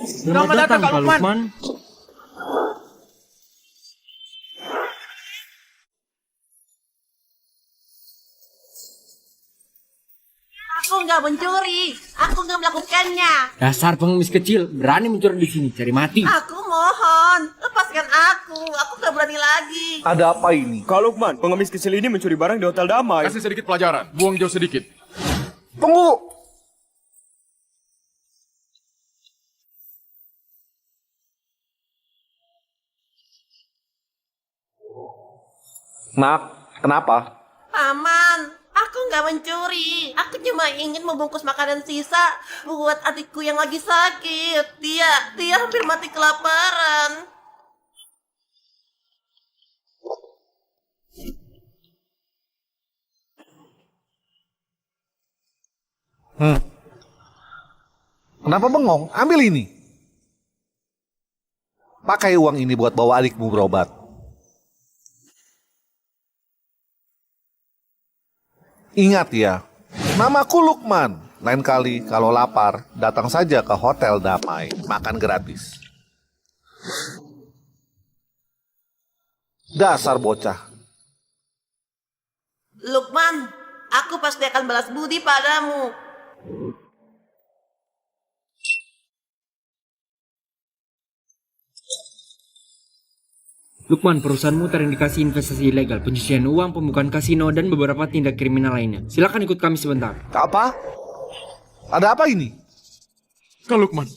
Selamat datang, Kak Lukman. Aku nggak mencuri, aku nggak melakukannya. Dasar pengemis kecil, berani mencuri di sini, cari mati. Aku mohon, lepaskan aku nggak berani lagi. Ada apa ini? Kak Lukman, pengemis kecil ini mencuri barang di Hotel Damai. Kasih sedikit pelajaran, buang jauh sedikit. Tunggu! Nak, kenapa? Paman, aku nggak mencuri. Aku cuma ingin membungkus makanan sisa buat adikku yang lagi sakit. Dia hampir mati kelaparan. Kenapa bengong? Ambil ini. Pakai uang ini buat bawa adikmu berobat. Ingat ya, namaku Lukman. Lain kali kalau lapar, datang saja ke Hotel Damai. Makan gratis. Dasar bocah. Lukman, aku pasti akan balas budi padamu. Lukman, perusahaanmu terindikasi investasi ilegal, pencucian uang, pembukaan kasino, dan beberapa tindak kriminal lainnya. Silakan ikut kami sebentar. Apa? Ada apa ini? Kak Lukman,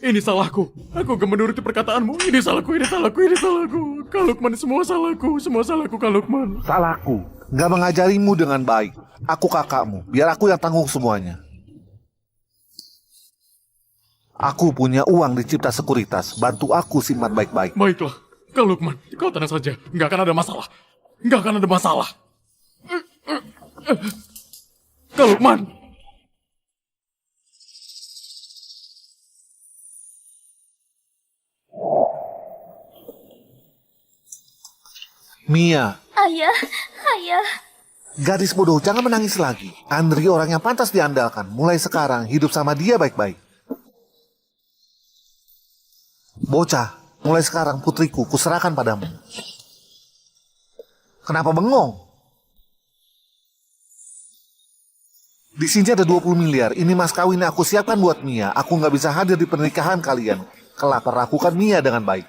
ini salahku. Aku gak menuruti perkataanmu. Ini salahku, ini salahku, ini salahku. Kak Lukman, semua salahku, Kak Lukman. Salahku. Gak mengajarimu dengan baik. Aku kakakmu. Biar aku yang tanggung semuanya. Aku punya uang di Cipta Sekuritas. Bantu aku simpan baik-baik. Baiklah, Kak Lukman, kau tenang saja. Nggak akan ada masalah. Nggak akan ada masalah. Kak Lukman. Mia. Ayah. Gadis bodoh, jangan menangis lagi. Andri orang yang pantas diandalkan. Mulai sekarang, hidup sama dia baik-baik. Bocah, mulai sekarang putriku, kuserahkan padamu. Kenapa bengong? Di sini ada 20 miliar. Ini mas kawin yang aku siapkan buat Mia. Aku nggak bisa hadir di pernikahan kalian. Kelak perlakukan Mia dengan baik.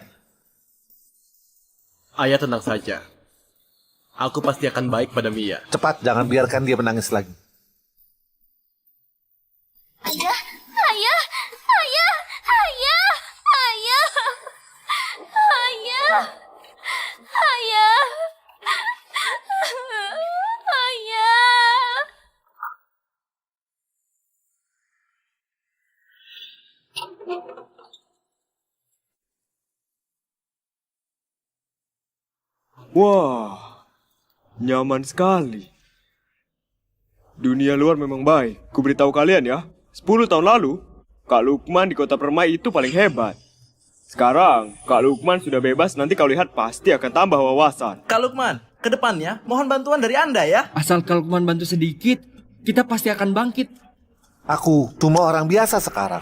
Ayah tenang saja. Aku pasti akan baik pada Mia. Cepat, jangan biarkan dia menangis lagi. Ayah. Wah, nyaman sekali. Dunia luar memang baik. Kuberitahu kalian ya, 10 tahun lalu, Kak Lukman di kota permai itu paling hebat. Sekarang, Kak Lukman sudah bebas, nanti kau lihat pasti akan tambah wawasan. Kak Lukman, ke depannya mohon bantuan dari Anda ya. Asal Kak Lukman bantu sedikit, kita pasti akan bangkit. Aku cuma orang biasa sekarang.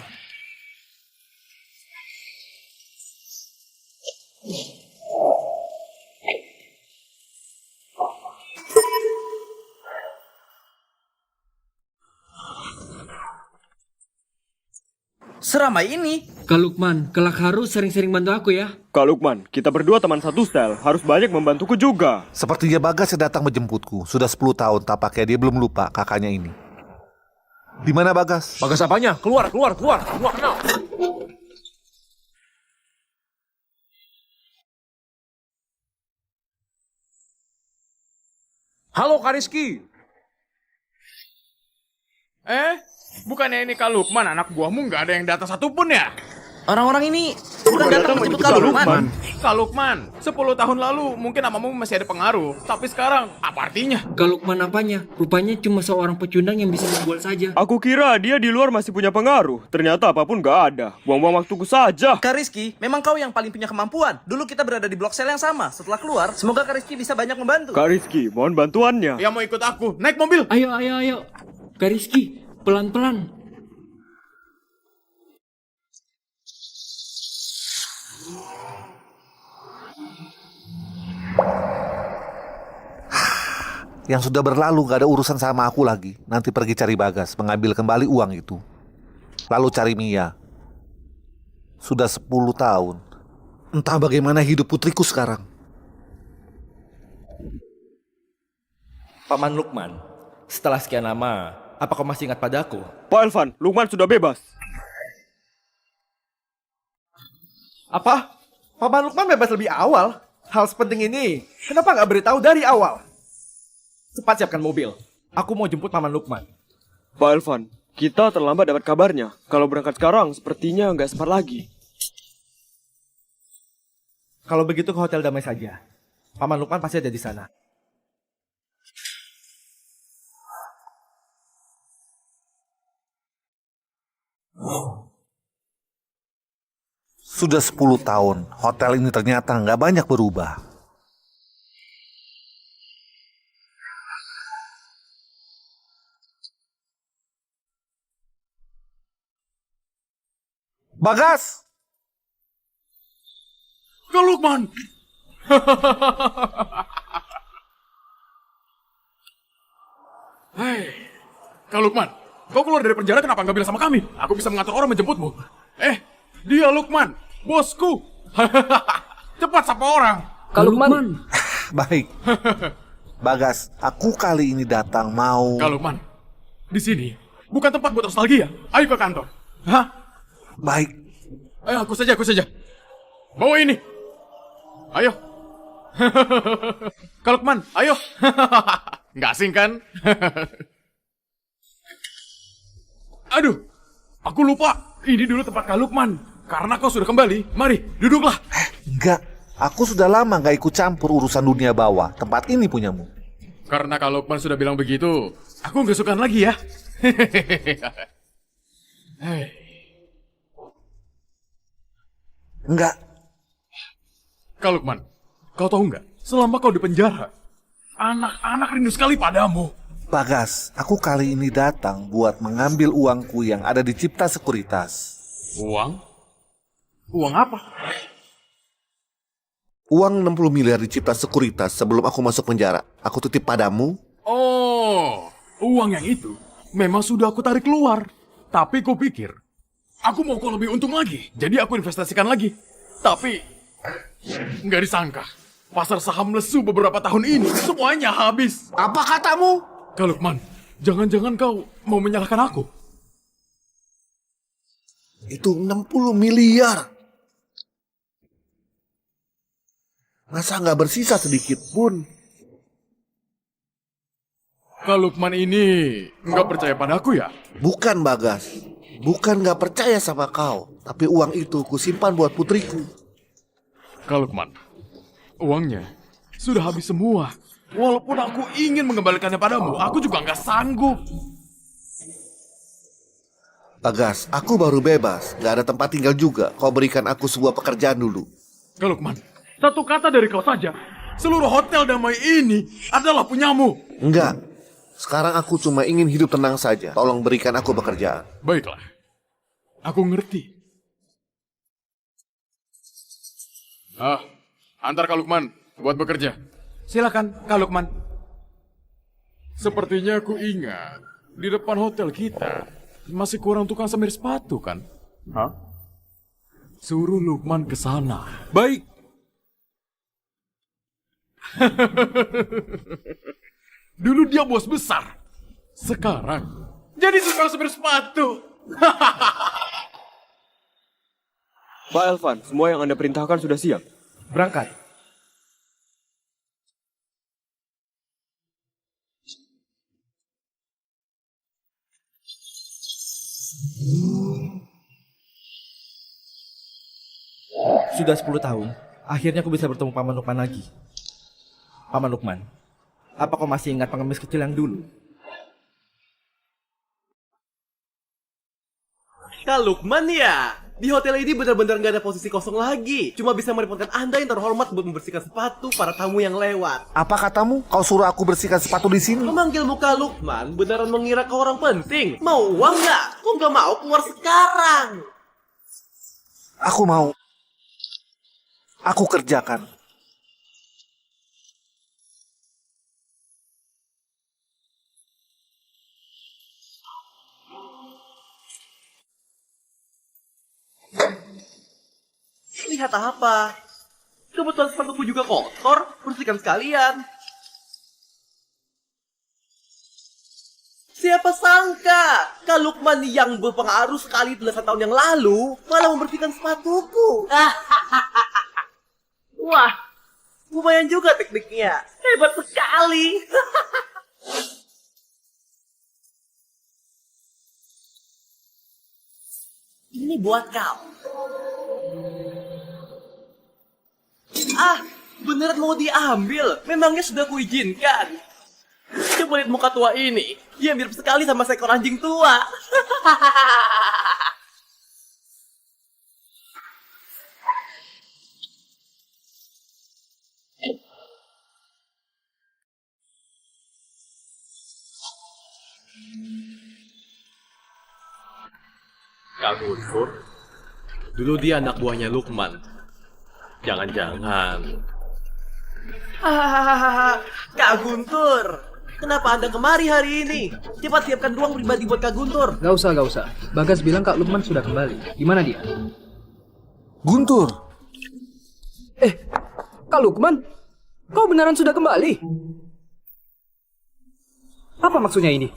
Seramai ini. Kak Lukman, kelak harus sering-sering bantu aku ya. Kak Lukman, kita berdua teman satu sel, harus banyak membantuku juga. Sepertinya Bagas yang datang menjemputku. Sudah 10 tahun, tampaknya dia belum lupa kakaknya ini. Di mana Bagas? Bagas apanya? Keluar. No. Halo Kak Rizky. Bukannya ini Kak Lukman, anak buahmu nggak ada yang datang satupun ya? Orang-orang ini bukan datang menjemput Kak Lukman. Kak Lukman, 10 tahun lalu mungkin namamu masih ada pengaruh, tapi sekarang apa artinya? Kak Lukman apanya? Rupanya cuma seorang pecundang yang bisa membual saja. Aku kira dia di luar masih punya pengaruh. Ternyata apapun gak ada. Buang-buang waktuku saja. Kak Rizky, memang kau yang paling punya kemampuan. Dulu kita berada di blok sel yang sama. Setelah keluar, semoga Kak Rizky bisa banyak membantu. Kak Rizky, mohon bantuannya. Yang mau ikut aku, naik mobil. Ayo. Kak Rizky, pelan-pelan. Yang sudah berlalu gak ada urusan sama aku lagi. Nanti pergi cari Bagas, mengambil kembali uang itu. Lalu cari Mia. Sudah 10 tahun. Entah bagaimana hidup putriku sekarang. Paman Lukman, setelah sekian lama, apa kau masih ingat padaku? Pak Elvan, Lukman sudah bebas. Apa? Paman Lukman bebas lebih awal? Hal sepenting ini, kenapa nggak beritahu dari awal? Cepat siapkan mobil. Aku mau jemput Paman Lukman. Pak Elvan, kita terlambat dapat kabarnya. Kalau berangkat sekarang, sepertinya nggak sempat lagi. Kalau begitu ke Hotel Damai saja. Paman Lukman pasti ada di sana. Sudah 10 tahun, hotel ini ternyata nggak banyak berubah. Bagas! Kak Lukman! Hei, Kak Lukman, kau keluar dari penjara kenapa nggak bilang sama kami? Aku bisa mengatur orang menjemputmu. Dia Lukman, bosku. Cepat sapa orang. Kak Lukman. Baik. Bagas, aku kali ini datang mau... Kak Lukman, di sini bukan tempat buat nostalgia. Ayo ke kantor. Hah? Baik. Ayo, aku saja. Bawa ini. Ayo. Kak Lukman, ayo. Nggak asing kan? Aduh, aku lupa. Ini dulu tempat Kak Lukman. Karena kau sudah kembali, mari, duduklah. Enggak, aku sudah lama nggak ikut campur urusan dunia bawah. Tempat ini punyamu. Karena Kak Lukman sudah bilang begitu, aku nggak suka lagi ya. Hei. Enggak, Kak Lukman, kau tahu nggak? Selama kau di penjara, anak-anak rindu sekali padamu. Bagas, aku kali ini datang buat mengambil uangku yang ada di Cipta Sekuritas. Uang? Uang apa? Uang 60 miliar di Cipta Sekuritas sebelum aku masuk penjara. Aku titip padamu. Oh, uang yang itu memang sudah aku tarik keluar. Tapi kau pikir, aku mau kau lebih untung lagi. Jadi aku investasikan lagi. Tapi, nggak disangka. Pasar saham lesu beberapa tahun ini semuanya habis. Apa katamu? Kak Lukman, jangan-jangan kau mau menyalahkan aku? Itu 60 miliar. Masa nggak bersisa sedikit pun? Kak Lukman ini nggak percaya padaku ya? Bukan, Bagas. Bukan nggak percaya sama kau. Tapi uang itu kusimpan buat putriku. Kak Lukman, uangnya sudah habis semua. Walaupun aku ingin mengembalikannya padamu, aku juga nggak sanggup. Bagas, aku baru bebas. Nggak ada tempat tinggal juga. Kau berikan aku sebuah pekerjaan dulu. Kak Lukman, satu kata dari kau saja. Seluruh hotel damai ini adalah punyamu. Enggak. Sekarang aku cuma ingin hidup tenang saja. Tolong berikan aku pekerjaan. Baiklah, aku ngerti. Antar Kak Lukman buat bekerja. Silakan, Kak Lukman. Sepertinya aku ingat di depan hotel kita masih kurang tukang semir sepatu kan? Hah? Suruh Lukman ke sana. Baik. Dulu dia bos besar. Sekarang jadi tukang semir sepatu. Pak Elvan, semua yang Anda perintahkan sudah siap. Berangkat. Sudah 10 tahun, akhirnya aku bisa bertemu Paman Lukman lagi. Paman Lukman, apa kau masih ingat pengemis kecil yang dulu? Kak Lukman ya? Di hotel ini benar-benar nggak ada posisi kosong lagi. Cuma bisa merepotkan Anda yang terhormat buat membersihkan sepatu para tamu yang lewat. Apa katamu? Kau suruh aku bersihkan sepatu di sini? Memanggilmu Kak Lukman beneran mengira kau orang penting. Mau uang nggak? Kok nggak mau keluar sekarang? Aku mau. Aku kerjakan. Lihat apa? Kebetulan sepatuku juga kotor, bersihkan sekalian. Siapa sangka, Kak Lukman yang berpengaruh sekali belasan tahun yang lalu malah membersihkan sepatuku. Wah, lumayan juga tekniknya. Hebat sekali. Ini buat kau. Ah, beneran mau diambil? Memangnya sudah kuizinkan? Coba lihat muka tua ini. Dia mirip sekali sama seekor anjing tua. Kak Guntur, dulu dia anak buahnya Lukman. Jangan-jangan. Kak Guntur, kenapa Anda kemari hari ini? Cepat siapkan ruang pribadi buat Kak Guntur. Gak usah. Bagas bilang Kak Lukman sudah kembali. Gimana dia? Guntur, Kak Lukman? Kau beneran sudah kembali? Apa maksudnya ini?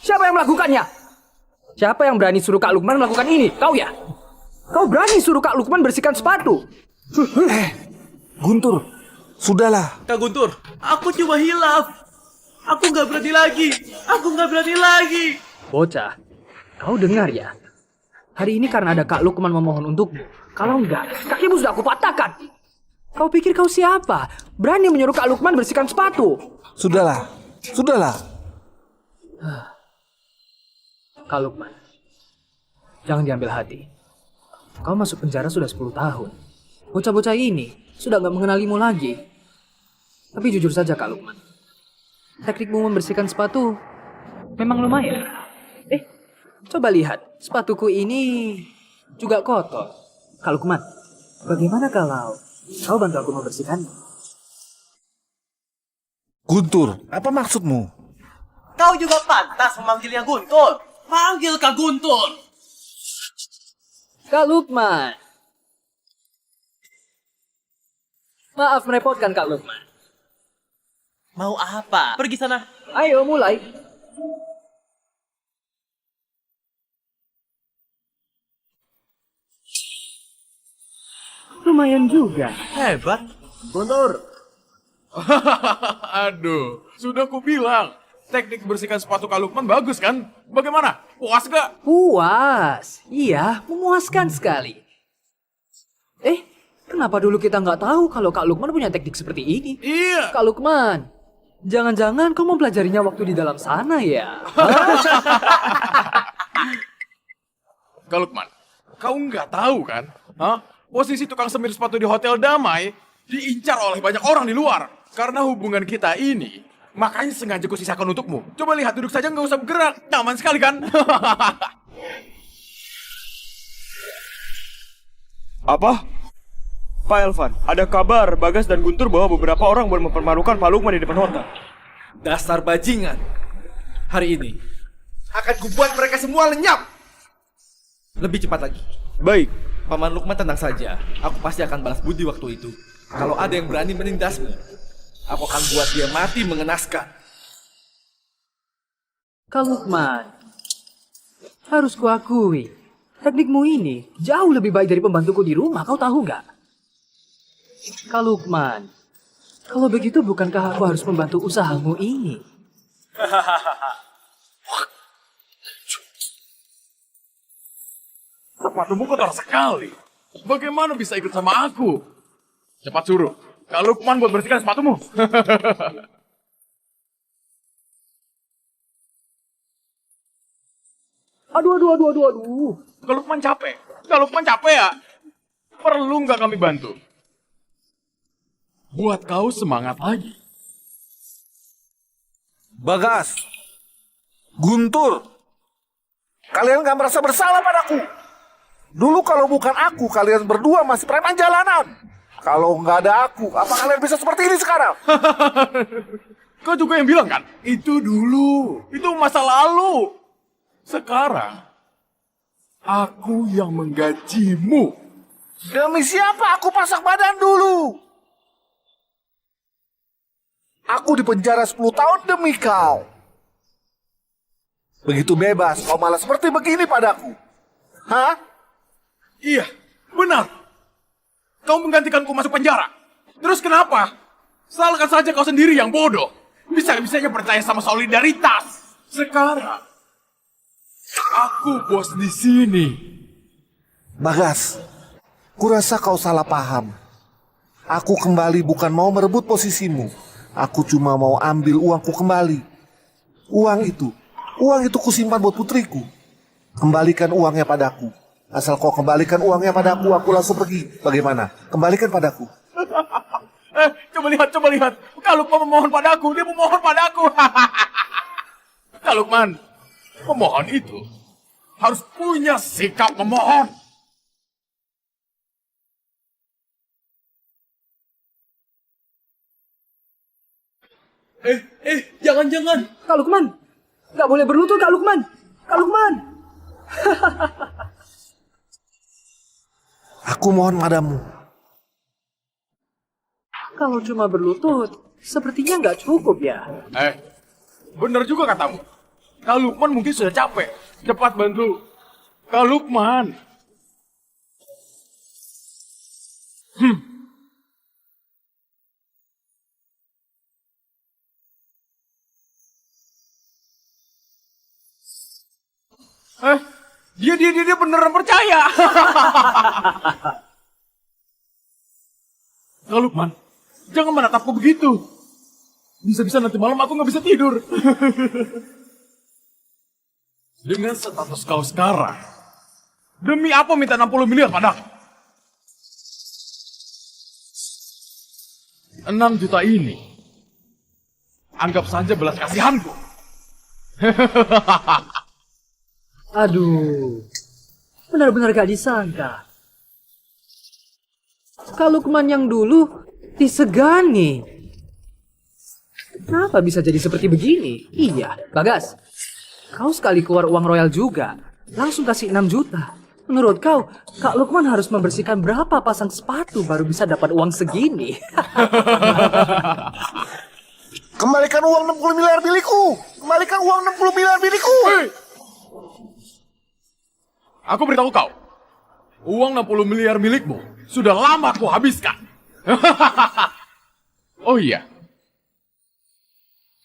Siapa yang melakukannya? Siapa yang berani suruh Kak Lukman melakukan ini? Kau ya? Kau berani suruh Kak Lukman bersihkan sepatu? Guntur, sudahlah. Kak Guntur, aku cuma hilaf. Aku nggak berani lagi. Bocah, kau dengar ya? Hari ini karena ada Kak Lukman memohon untukmu. Kalau enggak, kakimu sudah aku patahkan. Kau pikir kau siapa? Berani menyuruh Kak Lukman bersihkan sepatu? Sudahlah. Kak Lukman, jangan diambil hati. Kau masuk penjara sudah 10 tahun. Bocah-bocah ini sudah gak mengenalimu lagi. Tapi jujur saja Kak Lukman, teknikmu membersihkan sepatu memang lumayan. Coba lihat, sepatuku ini juga kotor. Kak Lukman, bagaimana kalau kau bantu aku membersihkannya? Guntur, apa maksudmu? Kau juga pantas memanggilnya Guntur. Panggil Kak Guntur. Kak Lukman. Maaf merepotkan Kak Lukman. Mau apa? Pergi sana. Ayo mulai. Lumayan juga. Hebat. Guntur. Aduh, sudah ku bilang. Teknik bersihkan sepatu Kak Lukman bagus kan? Bagaimana? Puas gak? Puas. Iya, memuaskan sekali. Kenapa dulu kita nggak tahu kalau Kak Lukman punya teknik seperti ini? Iya. Kak Lukman, jangan-jangan kau mempelajarinya waktu di dalam sana ya? Kak Lukman, kau nggak tahu kan? Posisi tukang semir sepatu di Hotel Damai diincar oleh banyak orang di luar. Karena hubungan kita ini, makanya sengaja ku sisakan untukmu. Coba lihat, duduk saja nggak usah bergerak. Nyaman sekali kan? Apa? Pak Elvan, ada kabar Bagas dan Guntur bahwa beberapa orang mempermalukan Pak Lukman di depan hotel. Dasar bajingan. Hari ini akan kubuat mereka semua lenyap. Lebih cepat lagi. Baik. Paman Lukman tenang saja. Aku pasti akan balas budi waktu itu. Kalau ada yang berani menindasmu, aku akan buat dia mati mengenaskan. Kak Lukman, harus kuakui, teknikmu ini jauh lebih baik dari pembantuku di rumah, kau tahu nggak? Kak Lukman, kalau begitu bukankah aku harus membantu usahamu ini? Sepatumu kotor sekali. Bagaimana bisa ikut sama aku? Cepat suruh Kak Lukman buat bersihkan sepatumu. Aduh. Kak Lukman capek ya? Perlu nggak kami bantu? Buat kau semangat lagi. Bagas, Guntur, kalian gak merasa bersalah padaku. Dulu kalau bukan aku, kalian berdua masih preman jalanan. Kalau nggak ada aku, apa kalian bisa seperti ini sekarang? Kau juga yang bilang kan? Itu dulu. Itu masa lalu. Sekarang, aku yang menggajimu. Demi siapa aku pasak badan dulu? Aku dipenjara 10 tahun demi kau. Begitu bebas, kau malah seperti begini padaku. Hah? Iya, benar. Kau menggantikanku masuk penjara. Terus kenapa? Salahkan saja kau sendiri yang bodoh. Bisa-bisanya percaya sama solidaritas. Sekarang, aku bos di sini. Bagas, kurasa kau salah paham. Aku kembali bukan mau merebut posisimu. Aku cuma mau ambil uangku kembali. Uang itu kusimpan buat putriku. Kembalikan uangnya padaku. Asal kau kembalikan uangnya padaku, aku langsung pergi. Bagaimana? Kembalikan padaku. Coba lihat. Kak Lukman memohon padaku, dia memohon padaku. Kak Lukman, pemohon itu harus punya sikap memohon. Jangan-jangan. Kak Lukman, nggak boleh berlutut Kak Lukman. Kak Lukman. Aku mohon padamu. Kalau cuma berlutut, sepertinya nggak cukup ya. Bener juga katamu. Kak Lukman mungkin sudah capek. Cepat bantu Kak Lukman. Dia beneran percaya. Kak Lukman, jangan menatapku begitu. Bisa-bisa nanti malam aku nggak bisa tidur. Dengan status kau sekarang, demi apa minta 60 miliar padaku? 6 juta ini, anggap saja belas kasihanku. Aduh, benar-benar gak disangka. Kak Lukman yang dulu disegani. Kenapa bisa jadi seperti begini? Iya, Bagas. Kau sekali keluar uang royal juga, langsung kasih 6 juta. Menurut kau, Kak Lukman harus membersihkan berapa pasang sepatu baru bisa dapat uang segini? Kembalikan uang 60 miliar milikku. Kembalikan uang 60 miliar milikku. Aku beritahu kau, uang 60 miliar milikmu sudah lama aku habiskan. Oh iya,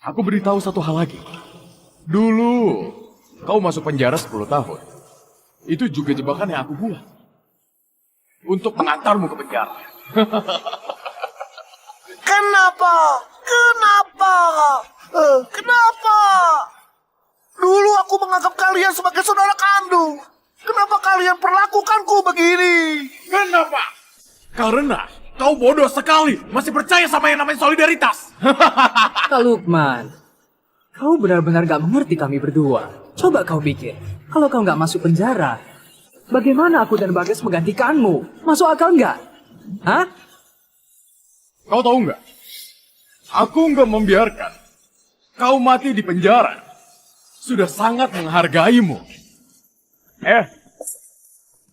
aku beritahu satu hal lagi. Dulu, kau masuk penjara 10 tahun. Itu juga jebakan yang aku buat. Untuk mengantarmu ke penjara. Kenapa? Kenapa? Dulu aku menganggap kalian sebagai saudara kandung. Kenapa kalian perlakukanku begini? Kenapa? Karena kau bodoh sekali, masih percaya sama yang namanya solidaritas. Kak Lukman, kau benar-benar gak mengerti kami berdua. Coba kau pikir, kalau kau gak masuk penjara, bagaimana aku dan Bagas menggantikanmu? Masuk akal nggak? Hah? Kau tahu nggak? Aku nggak membiarkan kau mati di penjara. Sudah sangat menghargaimu.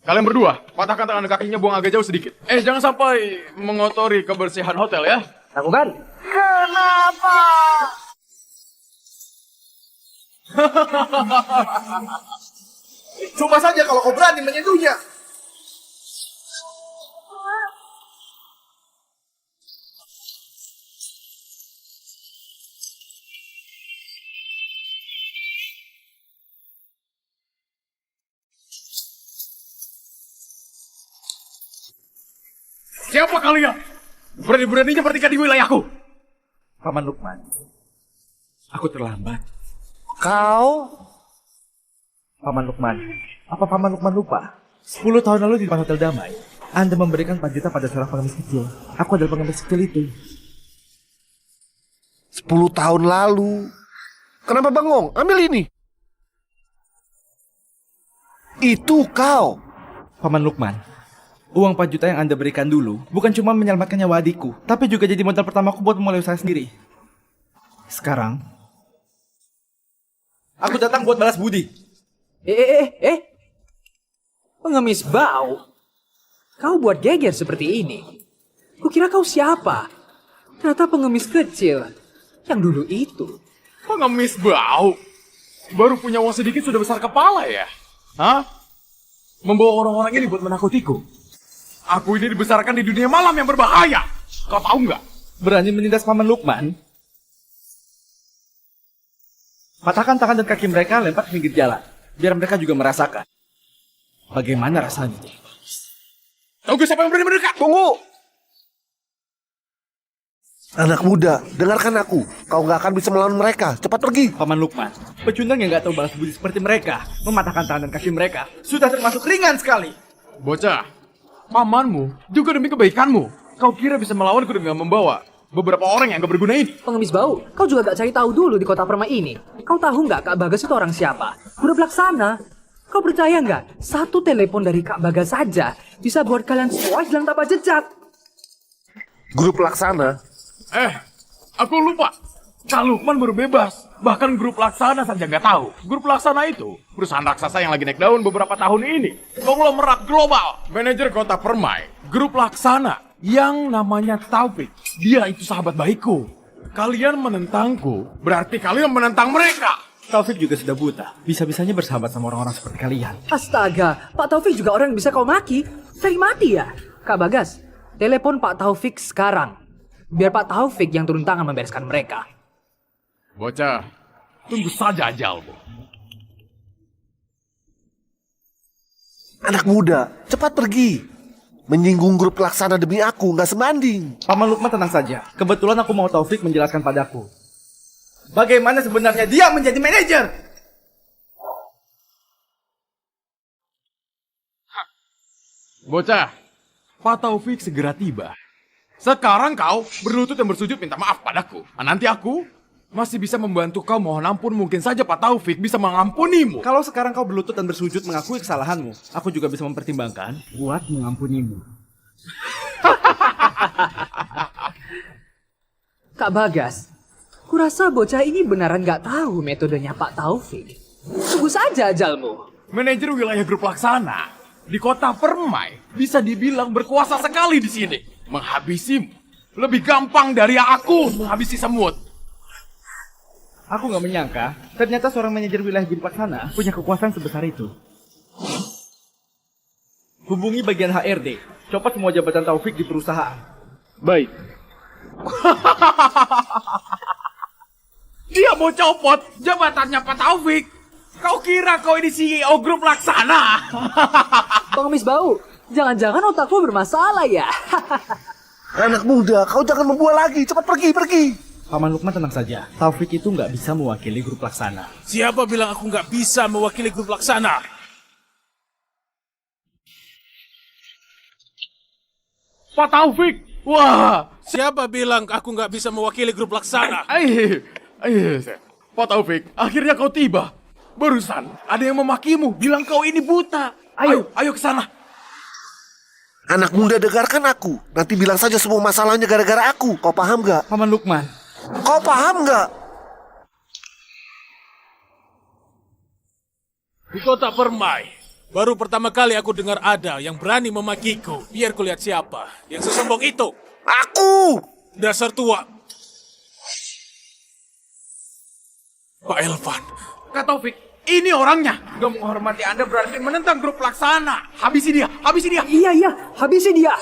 Kalian berdua, patahkan tangan kakinya, buang agak jauh sedikit. Jangan sampai mengotori kebersihan hotel ya. Lakukan. Kenapa? Coba saja kalau kau berani menyentuhnya. Siapa kalian? Berani-beraninya bertingkah di wilayahku. Paman Lukman, aku terlambat. Kau? Paman Lukman, apa Paman Lukman lupa? 10 tahun lalu di depan Hotel Damai, Anda memberikan 4 juta pada seorang pengemis kecil. Aku adalah pengemis kecil itu. 10 tahun lalu. Kenapa bengong? Ambil ini. Itu kau. Paman Lukman, uang 4 juta yang Anda berikan dulu bukan cuma menyelamatkan nyawa adikku, tapi juga jadi modal pertamaku buat memulai usaha sendiri. Sekarang, aku datang buat balas budi. Pengemis bau. Kau buat geger seperti ini. Kukira kau siapa? Ternyata pengemis kecil. Yang dulu itu. Pengemis bau. Baru punya uang sedikit sudah besar kepala ya? Hah? Membawa orang-orang ini buat menakutiku. Aku ini dibesarkan di dunia malam yang berbahaya. Kau tahu nggak? Berani menindas Paman Lukman? Patahkan tangan dan kaki mereka, lempar ke pinggir jalan. Biar mereka juga merasakan. Bagaimana rasanya? Tunggu, siapa yang berani mendekat? Tunggu! Anak muda, dengarkan aku. Kau nggak akan bisa melawan mereka. Cepat pergi. Paman Lukman, pecundang yang nggak tahu balas budi seperti mereka, mematahkan tangan dan kaki mereka, sudah termasuk ringan sekali. Bocah, pamanmu juga demi kebaikanmu. Kau kira bisa melawanku dengan membawa beberapa orang yang gak berguna ini? Pengemis bau, kau juga gak cari tahu dulu di kota permai ini. Kau tahu nggak Kak Bagas itu orang siapa? Udah pelaksana. Kau percaya nggak? Satu telepon dari Kak Bagas saja bisa buat kalian semua hilang tanpa jejak. Guru pelaksana. Aku lupa. Kak Lukman baru bebas. Bahkan grup pelaksana saja nggak tahu. Grup pelaksana itu perusahaan raksasa yang lagi naik daun beberapa tahun ini. Konglomerat global. Manajer kota Permai. Grup pelaksana yang namanya Taufik. Dia itu sahabat baikku. Kalian menentangku, berarti kalian menentang mereka. Taufik juga sudah buta. Bisa-bisanya bersahabat sama orang-orang seperti kalian. Astaga, Pak Taufik juga orang yang bisa kau maki. Cari mati ya? Kak Bagas, telepon Pak Taufik sekarang. Biar Pak Taufik yang turun tangan membereskan mereka. Bocah, tunggu saja ajalmu. Anak muda, cepat pergi. Menyinggung grup pelaksana demi aku, nggak sebanding. Paman Lukman tenang saja. Kebetulan aku mau Taufik menjelaskan padaku. Bagaimana sebenarnya dia menjadi manajer? Bocah, Pak Taufik segera tiba. Sekarang kau berlutut dan bersujud minta maaf padaku. Nanti aku masih bisa membantu kau mohon ampun. Mungkin saja Pak Taufik bisa mengampunimu. Kalau sekarang kau berlutut dan bersujud mengakui kesalahanmu, aku juga bisa mempertimbangkan buat mengampunimu. Kak Bagas, kurasa bocah ini beneran gak tahu metodenya Pak Taufik. Tunggu saja ajalmu. Manajer wilayah grup pelaksana di kota Permai bisa dibilang berkuasa sekali di sini. Menghabisimu lebih gampang dari aku menghabisi semut. Aku nggak menyangka, ternyata seorang manajer wilayah grup pelaksana punya kekuasaan sebesar itu. Hubungi bagian HRD, copot semua jabatan Taufik di perusahaan. Baik. Dia mau copot jabatannya Pak Taufik. Kau kira kau ini CEO grup pelaksana? Pengemis bau, jangan-jangan otakmu bermasalah ya? Anak muda, kau jangan membual lagi. Cepat pergi. Paman Lukman tenang saja. Taufik itu nggak bisa mewakili grup pelaksana. Siapa bilang aku nggak bisa mewakili grup pelaksana? Pak Taufik, wah. Siapa bilang aku nggak bisa mewakili grup pelaksana? Pak Taufik, akhirnya kau tiba. Barusan ada yang memakimu, bilang kau ini buta. Ayo ke sana. Anak muda, dengarkan aku. Nanti bilang saja semua masalahnya gara-gara aku. Kau paham nggak? Paman Lukman. Kau paham nggak? Di kota Permai, baru pertama kali aku dengar ada yang berani memakiku. Biar kulihat siapa yang sesombong itu. Aku! Dasar tua. Pak Elvan. Kak Taufik, ini orangnya. Gak menghormati Anda berarti menentang grup pelaksana. Habisi dia. Iya, habisi dia.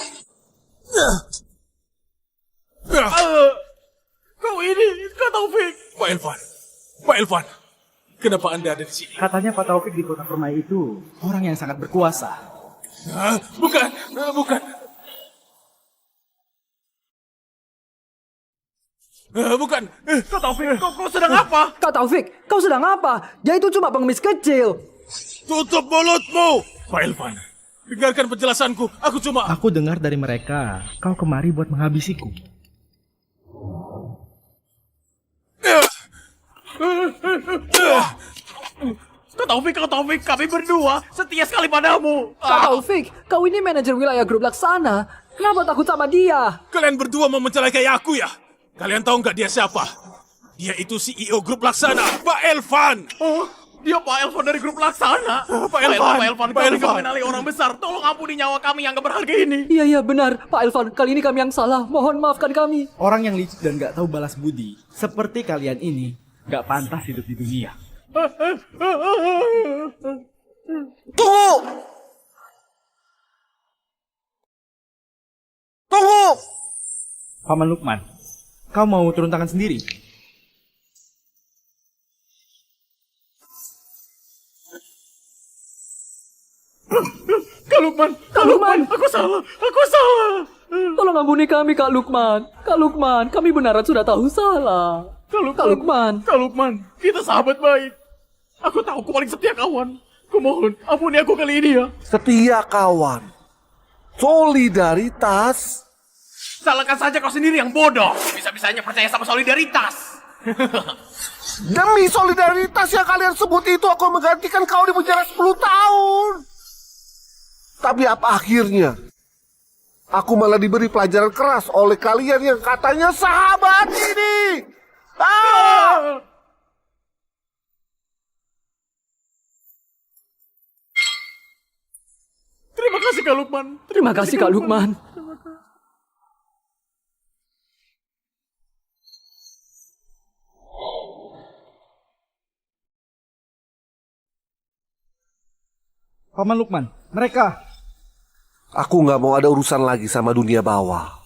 Kau ini, Kak Taufik. Pak Elvan. Kenapa Anda ada di sini? Katanya Pak Taufik di kota Permai itu orang yang sangat berkuasa. Bukan. Bukan. Kak Taufik, kau sedang apa? Kak Taufik, kau sedang apa? Dia itu cuma pengemis kecil. Tutup mulutmu! Pak Elvan, dengarkan penjelasanku. Aku dengar dari mereka, kau kemari buat menghabisiku. Kak Taufik, kami berdua setia sekali padamu. Kak Taufik, kau ini manajer wilayah grup laksana. Kenapa takut sama dia? Kalian berdua mau mencelakai aku ya? Kalian tahu nggak dia siapa? Dia itu CEO grup laksana, Pak Elvan. Dia Pak Elvan dari grup Laksana. Pak Elvan, kami mengenali orang besar. Tolong ampuni nyawa kami yang gak berharga ini. Iya, benar. Pak Elvan, kali ini kami yang salah. Mohon maafkan kami. Orang yang licik dan gak tahu balas budi, seperti kalian ini, gak pantas hidup di dunia. Tunggu! Tunggu! Paman Lukman, kau mau turun tangan sendiri? Kak Lukman, aku salah. Tolong ampuni kami, Kak Lukman. Kak Lukman, kami benaran sudah tahu salah. Kak Lukman. Kita sahabat baik. Aku tahu kau paling setia kawan. Kumohon, ampuni aku kali ini ya. Setia kawan. Solidaritas. Salahkan saja kau sendiri yang bodoh. Bisa-bisanya percaya sama solidaritas. Demi solidaritas yang kalian sebut itu, aku menggantikan kau di penjara 10 tahun. Tapi apa akhirnya? Aku malah diberi pelajaran keras oleh kalian yang katanya sahabat ini. Ah! Terima kasih Kak Lukman. Terima kasih, Kak Lukman. Paman Lukman, mereka. Aku nggak mau ada urusan lagi sama dunia bawah.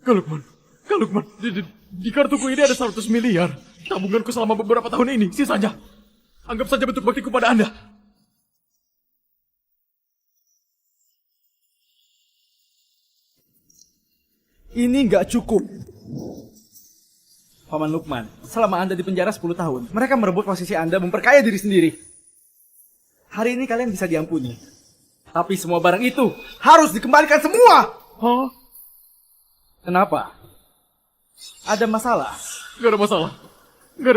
Kak Lukman, di kartuku ini ada 100 miliar. Tabunganku selama beberapa tahun ini, sisanya. Anggap saja bentuk baktiku pada Anda. Ini nggak cukup. Paman Lukman, selama Anda di penjara 10 tahun, mereka merebut posisi Anda memperkaya diri sendiri. Hari ini kalian bisa diampuni. Tapi semua barang itu harus dikembalikan semua. Hah? Kenapa? Ada masalah? Gak ada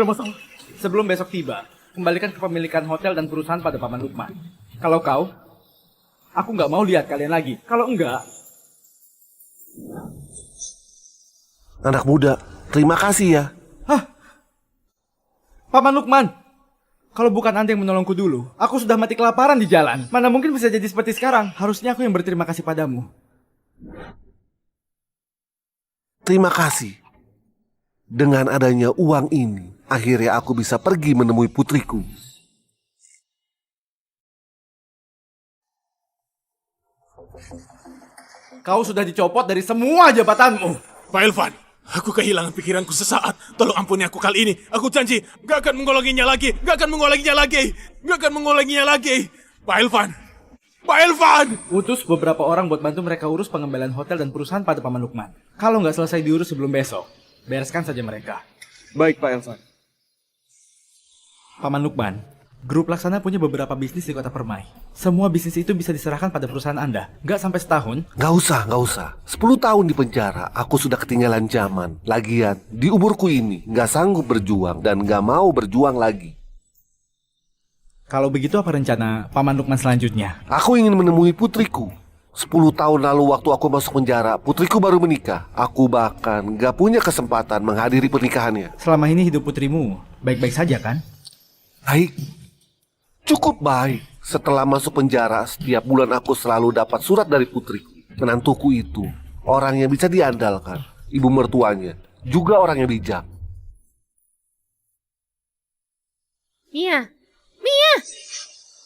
masalah. Sebelum besok tiba, kembalikan kepemilikan hotel dan perusahaan pada Paman Lukman. Kalau kau, aku nggak mau lihat kalian lagi. Kalau enggak, Anak muda, terima kasih ya. Paman Lukman, kalau bukan Anda yang menolongku dulu, aku sudah mati kelaparan di jalan. Mana mungkin bisa jadi seperti sekarang. Harusnya aku yang berterima kasih padamu. Terima kasih. Dengan adanya uang ini, akhirnya aku bisa pergi menemui putriku. Kau sudah dicopot dari semua jabatanmu. Pak Elvan, aku kehilangan pikiranku sesaat. Tolong ampuni aku kali ini. Aku janji, gak akan mengulanginya lagi. Pak Elvan! Utus beberapa orang buat bantu mereka urus pengembalian hotel dan perusahaan pada Paman Lukman. Kalau nggak selesai diurus sebelum besok, bereskan saja mereka. Baik, Pak Elvan. Paman Lukman, grup Laksana punya beberapa bisnis di kota Permai. Semua bisnis itu bisa diserahkan pada perusahaan Anda. Nggak sampai setahun. Nggak usah. 10 tahun di penjara, aku sudah ketinggalan zaman. Lagian, di umurku ini, nggak sanggup berjuang dan nggak mau berjuang lagi. Kalau begitu apa rencana Paman Lukman selanjutnya? Aku ingin menemui putriku. 10 tahun lalu waktu aku masuk penjara, putriku baru menikah. Aku bahkan nggak punya kesempatan menghadiri pernikahannya. Selama ini hidup putrimu baik-baik saja kan? Baik. Cukup baik. Setelah masuk penjara, setiap bulan aku selalu dapat surat dari putriku. Menantuku itu orang yang bisa diandalkan. Ibu mertuanya juga orang yang bijak. Mia,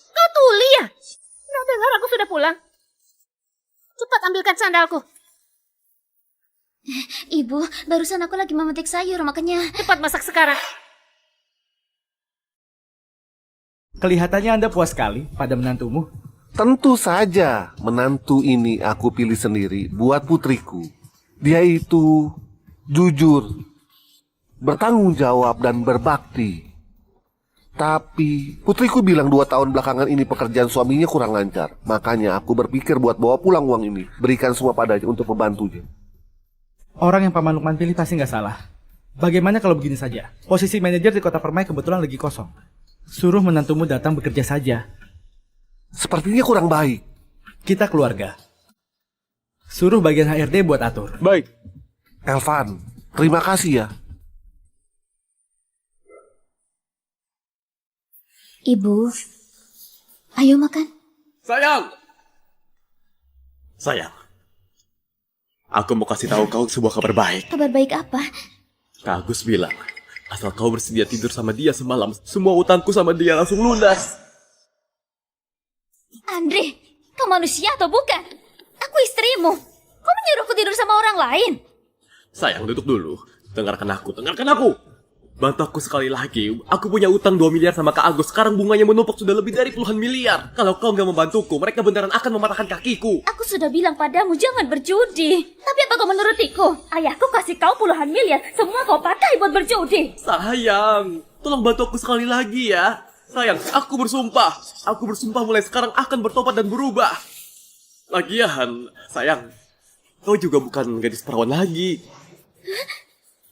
kau tuli ya? Nggak dengar aku sudah pulang. Cepat ambilkan sandalku. Ibu, barusan aku lagi memetik sayur, makanya... Cepat masak sekarang. Kelihatannya Anda puas sekali pada menantumu. Tentu saja, menantu ini aku pilih sendiri buat putriku. Dia itu jujur, bertanggung jawab dan berbakti. Tapi putriku bilang 2 tahun belakangan ini pekerjaan suaminya kurang lancar. Makanya aku berpikir buat bawa pulang uang ini, berikan semua padanya untuk membantunya. Orang yang Paman Lukman pilih pasti nggak salah. Bagaimana kalau begini saja? Posisi manajer di kota Permai kebetulan lagi kosong. Suruh menantumu datang bekerja saja. Sepertinya kurang baik. Kita keluarga. Suruh bagian HRD buat atur. Baik. Elvan, terima kasih ya. Ibu, ayo makan. Sayang! Sayang, aku mau kasih tahu kau sebuah kabar baik. Kabar baik apa? Kak Agus bilang, asal kau bersedia tidur sama dia semalam, semua utangku sama dia langsung lunas. Andre, kau manusia atau bukan? Aku istrimu. Kau menyuruhku tidur sama orang lain? Sayang, duduk dulu. Dengarkan aku, dengarkan aku. Bantu aku sekali lagi. Aku punya utang 2 miliar sama Kak Agus. Sekarang bunganya menumpuk sudah lebih dari puluhan miliar. Kalau kau nggak membantuku, mereka beneran akan mematahkan kakiku. Aku sudah bilang padamu jangan berjudi. Tapi apa kau menurutiku? Ayahku kasih kau puluhan miliar. Semua kau pakai buat berjudi. Sayang, tolong bantu aku sekali lagi ya. Sayang, aku bersumpah. Aku bersumpah mulai sekarang akan bertobat dan berubah. Lagian, sayang, kau juga bukan gadis perawan lagi.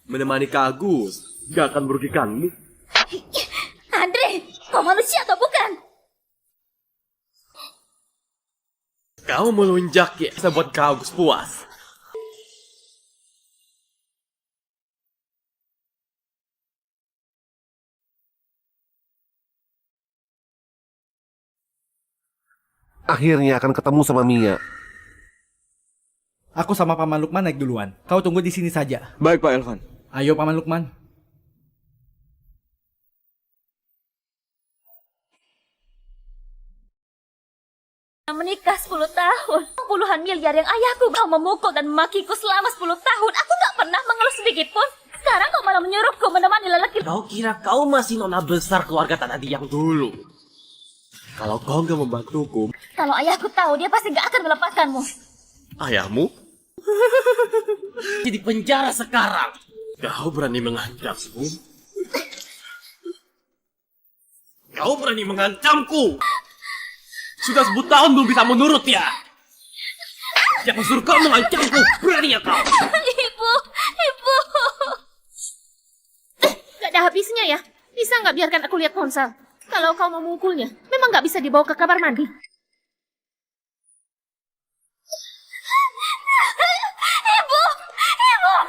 Menemani Kak Agus gak akan merugikanmu. Andre, kau manusia atau bukan? Kau melunjak ya, bisa buat Kak Agus puas. Akhirnya akan ketemu sama Mia. Aku sama Paman Lukman naik duluan. Kau tunggu di sini saja. Baik, Pak Elvan. Ayo Paman Lukman. Menikah 10 tahun. Puluhan miliar yang ayahku kau memukul dan memakiku selama 10 tahun. Aku gak pernah mengeluh sedikit pun. Sekarang kau malah menyuruhku menemani lelaki. Kau kira kau masih nona besar keluarga Tanah Diang dulu? Kalau kau gak membantuku, Kalau ayahku tahu, dia pasti gak akan melepaskanmu. ayahmu jadi penjara sekarang. Kau berani mengancamku? Kau berani mengancamku? Sudah 10 tahun belum bisa menurut ya? Siapa suruh kau mengancamku? Berani ya kau? Ibu, ibu. Gak ada habisnya ya. Bisa nggak biarkan aku lihat ponsel? Kalau kau mau memukulnya, memang nggak bisa dibawa ke kamar mandi. Ibu, ibu,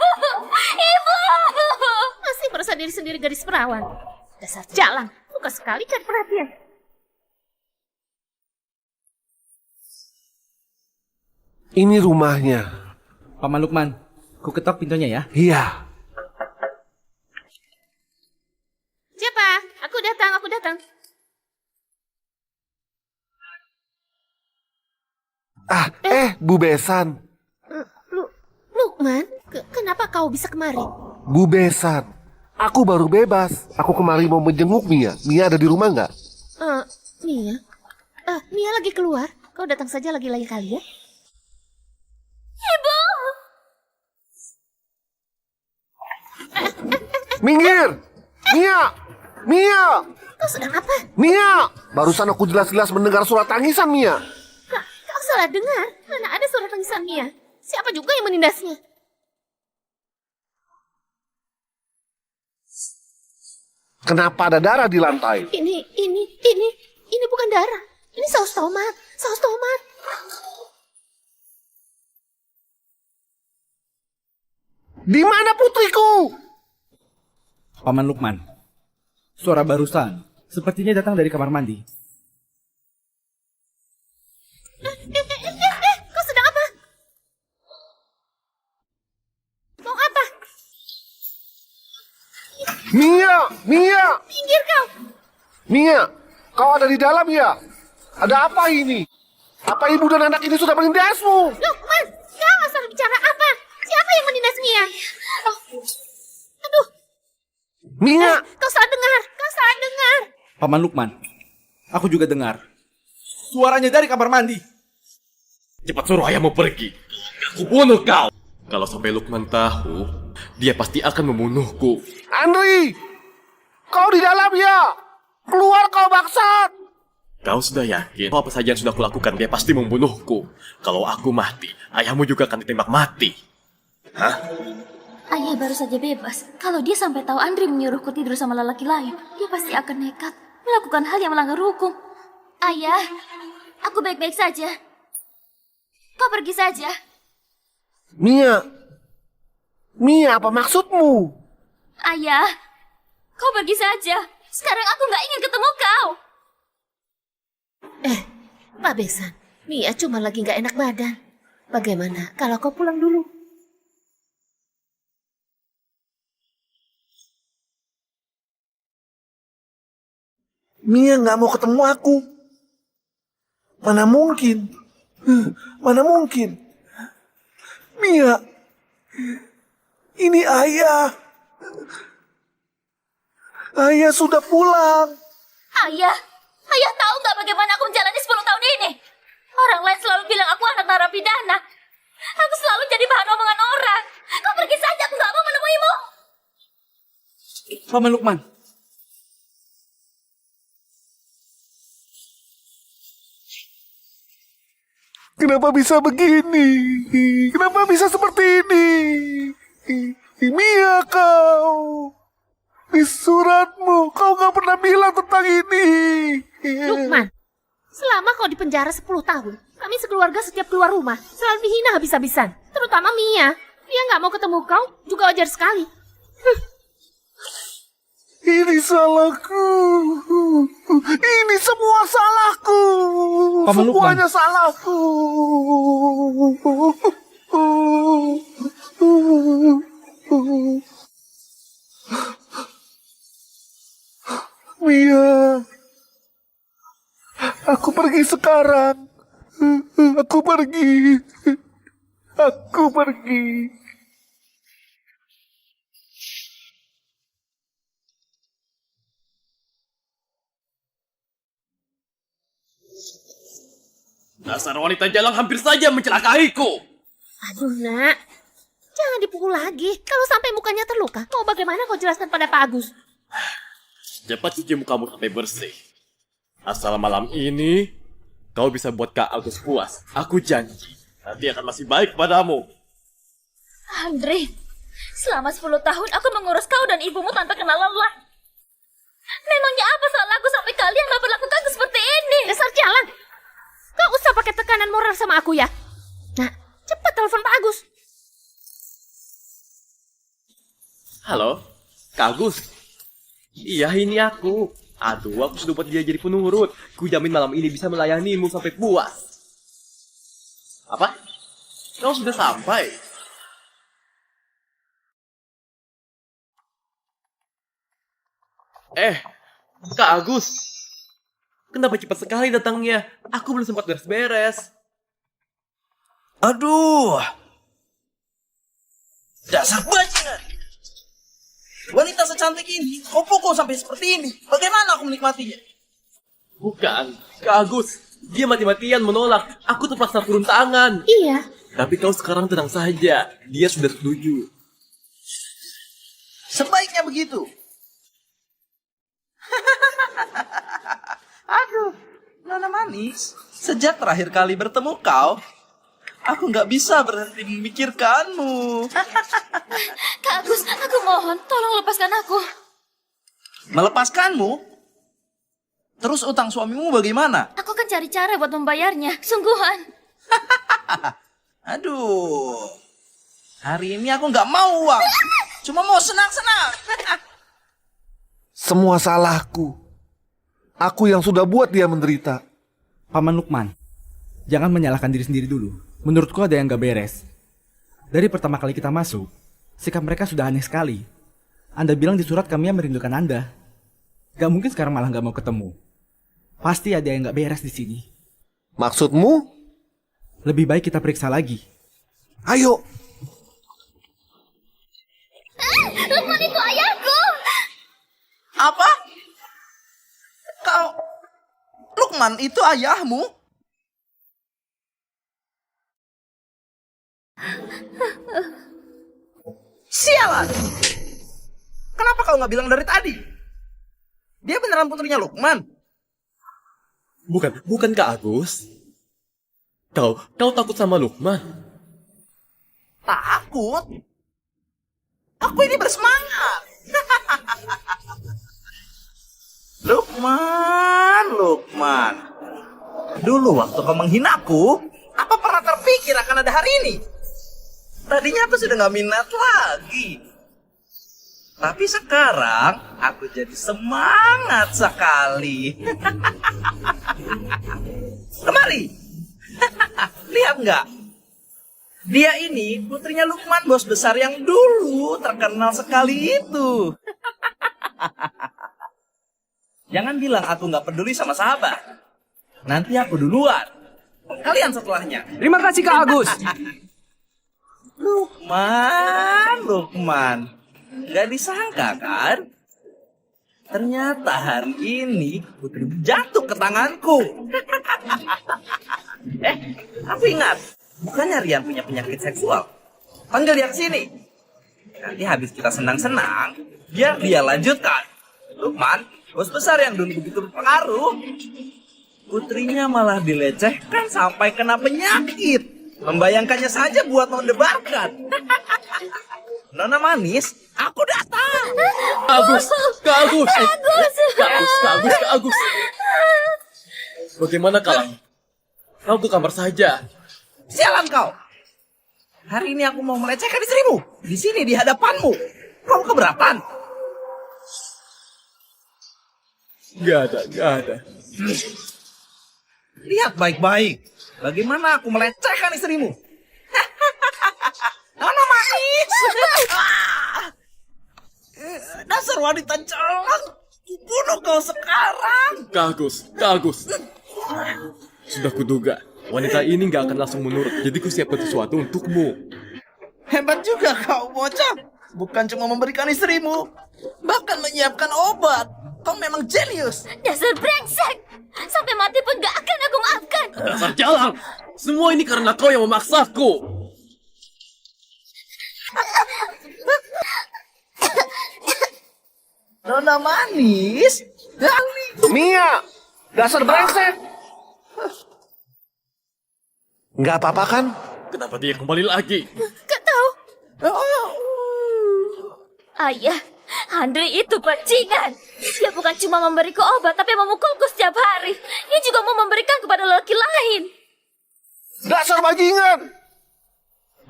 ibu. Masih merasa diri sendiri gadis perawan. Dasar jalan, suka sekali cari perhatian. Ini rumahnya. Paman Lukman, ku ketok pintunya ya. Iya. Siapa? Aku datang, aku datang. Bu Besan. Lukman, kenapa kau bisa kemari? Bu Besan. Aku baru bebas. Aku kemari mau menjenguk Mia. Mia ada di rumah nggak? Mia? Mia lagi keluar. Kau datang saja lagi lain kali ya. Ibu. Minggir! Mia! Mia! Kau sedang apa? Mia! Barusan aku jelas-jelas mendengar suara tangisan Mia. Kau salah dengar. Mana ada suara tangisan Mia? Siapa juga yang menindasnya? Kenapa ada darah di lantai? Ini bukan darah. Ini saus tomat. Saus tomat. Di mana putriku? Paman Lukman, suara barusan sepertinya datang dari kamar mandi. Kau sedang apa? Mau apa? Mia! Mia! Pinggir kau. Mia! Kau ada di dalam ya? Ada apa ini? Apa ibu dan anak ini sudah menindasmu? Lukman, kau asal bicara apa? Siapa yang menindas Mia? Aduh. Mia! Kau salah dengar. Kau salah dengar. Paman Lukman, aku juga dengar. Suaranya dari kamar mandi. Cepat suruh ayahmu pergi. Aku bunuh kau. Kalau sampai Lukman tahu, dia pasti akan membunuhku. Andri! Kau di dalam ya? Keluar kau bangsat! Kau sudah yakin bahwa apa saja yang sudah kulakukan dia pasti membunuhku. Kalau aku mati, ayahmu juga akan ditembak mati. Hah? Ayah baru saja bebas. Kalau dia sampai tahu Andri menyuruhku tidur sama lelaki lain, dia pasti akan nekat melakukan hal yang melanggar hukum. Ayah, aku baik-baik saja. Kau pergi saja. Mia! Mia, apa maksudmu? Ayah, kau pergi saja. Sekarang aku nggak ingin ketemu kau. Pak Beksan, Mia cuma lagi nggak enak badan. Bagaimana kalau kau pulang dulu? Mia nggak mau ketemu aku. Mana mungkin? Mana mungkin? Mia, ini ayah. Ayah sudah pulang. Ayah, ayah tahu nggak bagaimana aku menjalani 10 tahun ini? Orang lain selalu bilang aku anak narapidana. Aku selalu jadi bahan omongan orang. Kau pergi saja, aku nggak mau menemuimu. Paman Lukman. Kenapa bisa begini? Kenapa bisa seperti ini? Mia, kau. Di suratmu, kau gak pernah bilang tentang ini. Lukman, selama kau di penjara 10 tahun, kami sekeluarga setiap keluar rumah selalu dihina habis-habisan. Terutama Mia. Dia nggak mau ketemu kau, juga wajar sekali. Ini salahku. Ini semua salahku. Paman Lukman. Semuanya salahku. Mia, aku pergi sekarang. Aku pergi. Aku pergi. Dasar wanita jalang hampir saja mencelakaiku. Aduh nak, jangan dipukul lagi. Kalau sampai mukanya terluka, mau bagaimana kau jelaskan pada Pak Agus? Cepat cuci mukamu sampai bersih. Asal malam ini kau bisa buat Kak Agus puas. Aku janji, nanti akan masih baik padamu. Andre, selama 10 tahun aku mengurus kau dan ibumu tanpa kenal lelah. Memangnya apa salah aku sampai kalian memperlakukan aku seperti ini? Dasar jalan. Kau usah pakai tekanan moral sama aku ya. Nah, cepat telepon Pak Agus. Halo, Kak Agus. Iya, ini aku. Aduh, aku sudah buat dia jadi penurut. Ku jamin malam ini bisa melayanimu sampai puas. Apa? Kau sudah sampai? Kak Agus. Kenapa cepat sekali datangnya? Aku belum sempat beres-beres. Aduh. Dasar bajingan. Wanita secantik ini, kau pukul sampai seperti ini. Bagaimana aku menikmatinya? Bukan, Kak Agus. Dia mati-matian menolak. Aku terpaksa turun tangan. Iya. Tapi kau sekarang tenang saja. Dia sudah setuju. Sebaiknya begitu. Aduh, Nona manis. Sejak terakhir kali bertemu kau, aku nggak bisa berhenti memikirkanmu. Kak Agus, aku mohon, tolong lepaskan aku. Melepaskanmu? Terus utang suamimu bagaimana? Aku akan cari cara buat membayarnya, sungguhan. Aduh, hari ini aku nggak mau uang. Cuma mau senang-senang. Semua salahku. Aku yang sudah buat dia menderita. Paman Lukman, jangan menyalahkan diri sendiri dulu. Menurutku ada yang gak beres. Dari pertama kali kita masuk, sikap mereka sudah aneh sekali. Anda bilang di surat kami yang merindukan Anda. Gak mungkin sekarang malah gak mau ketemu. Pasti ada yang gak beres di sini. Maksudmu? Lebih baik kita periksa lagi. Ayo. Lukman itu ayahku. Apa? Kau... Lukman itu ayahmu? Sialan! Kenapa kau nggak bilang dari tadi? Dia beneran putrinya Lukman? Bukan Kak Agus. Kau takut sama Lukman? Takut? Aku ini bersemangat. Lukman. Dulu waktu kau menghinaku, apa pernah terpikir akan ada hari ini? Tadinya aku sudah gak minat lagi. Tapi sekarang aku jadi semangat sekali. Kemari. Lihat nggak? Dia ini putrinya Lukman, bos besar yang dulu terkenal sekali itu. Jangan bilang aku nggak peduli sama sahabat. Nanti aku duluan. Kalian setelahnya. Terima kasih Kak Agus. Lukman. Gak disangka kan? Ternyata hari ini putri jatuh ke tanganku. Aku ingat. Bukannya Rian punya penyakit seksual. Panggil dia ke sini. Nanti habis kita senang-senang, biar dia lanjutkan. Lukman, bos besar yang dulu begitu berpengaruh. Putrinya malah dilecehkan sampai kena penyakit. Membayangkannya saja buat mendebarkan. Nona manis, aku datang. Kak Agus. Bagaimana kalau kau ke kamar saja? Sialan kau. Hari ini aku mau melecehkan istrimu. Di sini di hadapanmu. Kau keberatan? Gak ada. Lihat baik-baik. Bagaimana aku melecehkan istrimu. Nona manis. Dasar wanita jalan. Kubunuh kau sekarang. Kak Agus. Sudah kuduga. Wanita ini gak akan langsung menurut. Jadi kusiapkan sesuatu untukmu. Hebat juga kau, bocah. Bukan cuma memberikan istrimu, bahkan menyiapkan obat. Kau memang jenius. Dasar brengsek. Sampai mati pun gak akan aku maafkan. Dasar jalan. Semua ini karena kau yang memaksaku. Nona manis. Mia, dasar brengsek. Nggak apa-apa kan? Kenapa dia kembali lagi? Gak tahu. Ayah, Andre itu bajingan. Dia bukan cuma memberiku obat, tapi memukulku setiap hari. Dia juga mau memberikan kepada lelaki lain. Dasar bajingan!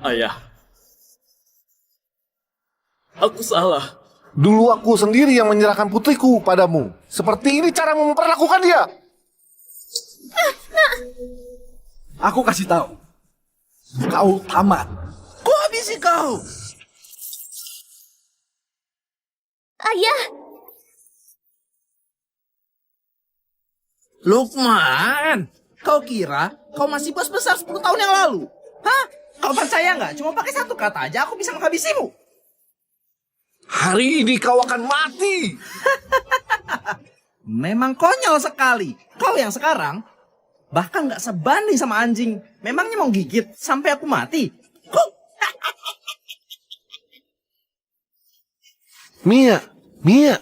Ayah, aku salah. Dulu aku sendiri yang menyerahkan putriku padamu. Seperti ini cara memperlakukan dia. Aku kasih tahu. Kau tamat. Ku habisi kau. Ayah. Lukman, kau kira kau masih bos besar 10 tahun yang lalu? Hah? Kau percaya nggak? Cuma pakai satu kata aja aku bisa menghabisimu. Hari ini kau akan mati. Memang konyol sekali. Kau yang sekarang bahkan nggak sebanding sama anjing. Memangnya mau gigit sampai aku mati? Mia.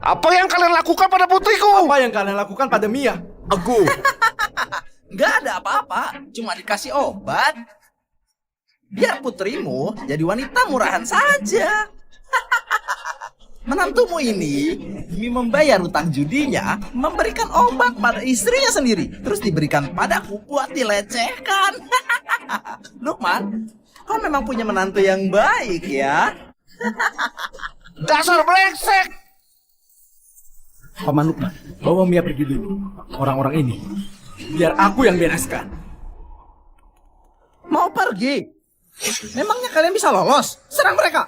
Apa yang kalian lakukan pada putriku? Apa yang kalian lakukan pada Mia? Aku. Nggak ada apa-apa. Cuma dikasih obat. Biar putrimu jadi wanita murahan saja. Menantumu ini demi membayar utang judinya memberikan obat pada istrinya sendiri, terus diberikan padaku buat dilecehkan. Lukman, kau memang punya menantu yang baik ya. Dasar brengsek! Paman Lukman, bawa Mia pergi dulu. Orang-orang ini biar aku yang bereskan. Mau pergi? Memangnya kalian bisa lolos? Serang mereka.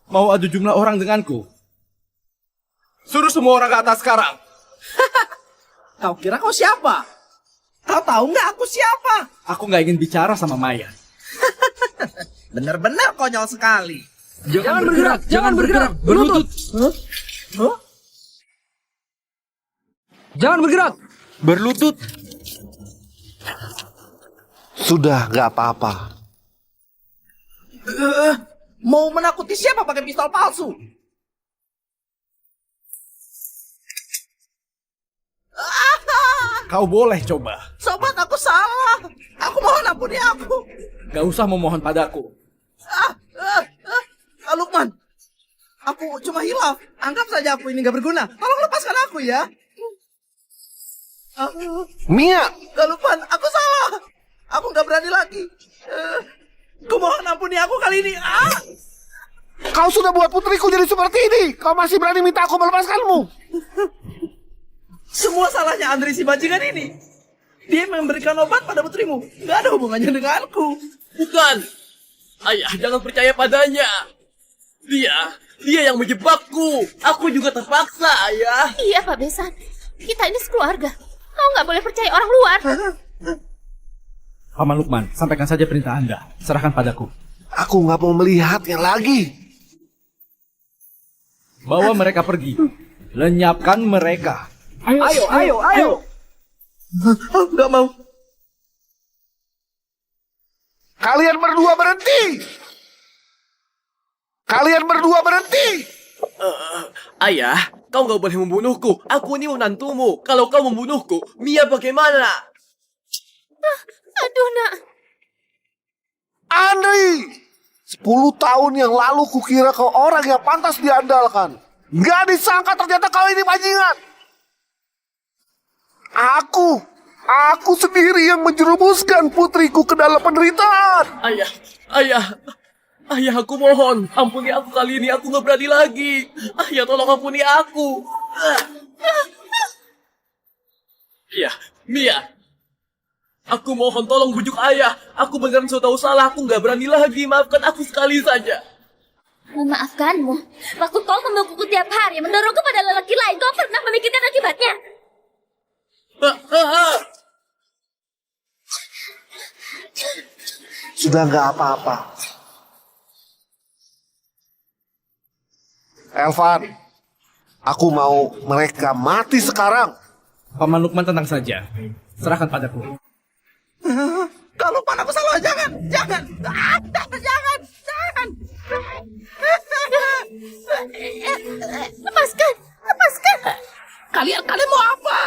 Mau adu jumlah orang denganku? Suruh semua orang ke atas sekarang. Kau kira kau siapa? Kau tahu nggak aku siapa? Aku nggak ingin bicara sama Maya. Benar-benar konyol sekali. Jangan bergerak. Berlutut. Huh? Jangan bergerak. Berlutut. Sudah, nggak apa-apa. Mau menakuti siapa pakai pistol palsu? Kau boleh coba. Sobat, aku salah. Aku mohon ampuni aku. Gak usah memohon padaku. Lukman, aku cuma hilaf. Anggap saja aku ini gak berguna. Tolong lepaskan aku ya. Mia! Lukman, aku salah. Aku gak berani lagi. Ku mohon ampuni aku kali ini. Kau sudah buat putriku jadi seperti ini. Kau masih berani minta aku melepaskanmu? Semua salahnya Andri si bajingan ini. Dia memberikan obat pada putrimu. Gak ada hubungannya denganku. Bukan. Ayah, jangan percaya padanya. Dia yang menjebakku. Aku juga terpaksa, ayah. Iya, Pak Besan. Kita ini sekeluarga. Kau nggak boleh percaya orang luar. Paman Lukman, sampaikan saja perintah Anda. Serahkan padaku. Aku nggak mau melihatnya lagi. Bawa mereka pergi. Lenyapkan mereka. Ayo. Gak mau. Kalian berdua berhenti. Ayah, kau nggak boleh membunuhku. Aku ini menantumu. Kalau kau membunuhku, Mia bagaimana? Aduh, nak. Andri, 10 tahun yang lalu kukira kau orang yang pantas diandalkan. Gak disangka ternyata kau ini bajingan. Aku sendiri yang menjerumuskan putriku ke dalam penderitaan. Ayah, aku mohon, ampuni aku kali ini, aku nggak berani lagi. Ayah, tolong ampuni aku. Iya, Mia. Aku mohon tolong bujuk ayah. Aku beneran sudah tahu salah, aku nggak berani lagi. Maafkan aku sekali saja. Memaafkanmu. Waktu kau memelukku tiap hari, mendorongku pada lelaki lain, kau pernah memikirkan akibatnya? Sudah nggak apa-apa. Elvan, aku mau mereka mati sekarang. Paman Lukman, tenang saja. Serahkan padaku. Kalau pan aku salah, jangan. Lepaskan. Kalian mau apa?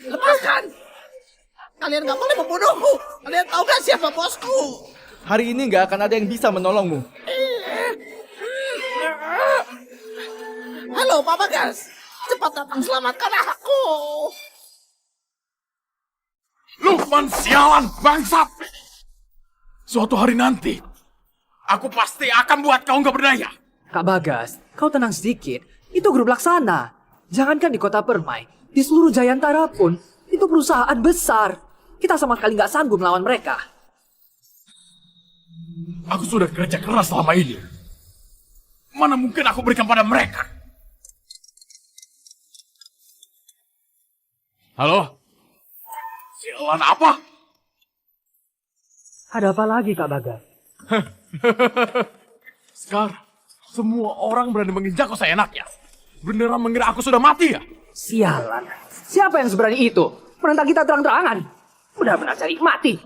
Lepaskan. Kalian gak boleh membunuhku. Kalian tahu gak siapa bosku? Hari ini nggak akan ada yang bisa menolongmu. Halo, Pak Bagas. Cepat datang selamatkan aku. Lukman, sialan, bangsat! Suatu hari nanti, aku pasti akan buat kau nggak berdaya. Kak Bagas, kau tenang sedikit. Itu grup laksana. Jangankan di kota Permai, di seluruh Jayantara pun, itu perusahaan besar. Kita sama sekali nggak sanggup melawan mereka. Aku sudah kerja keras selama ini. Mana mungkin aku berikan pada mereka? Halo? Sialan apa? Ada apa lagi, Kak Bagas? Sekarang, semua orang berani menginjakku seenaknya. Beneran mengira aku sudah mati ya? Sialan. Siapa yang seberani itu? Menentang kita terang-terangan. Benar-benar cari mati.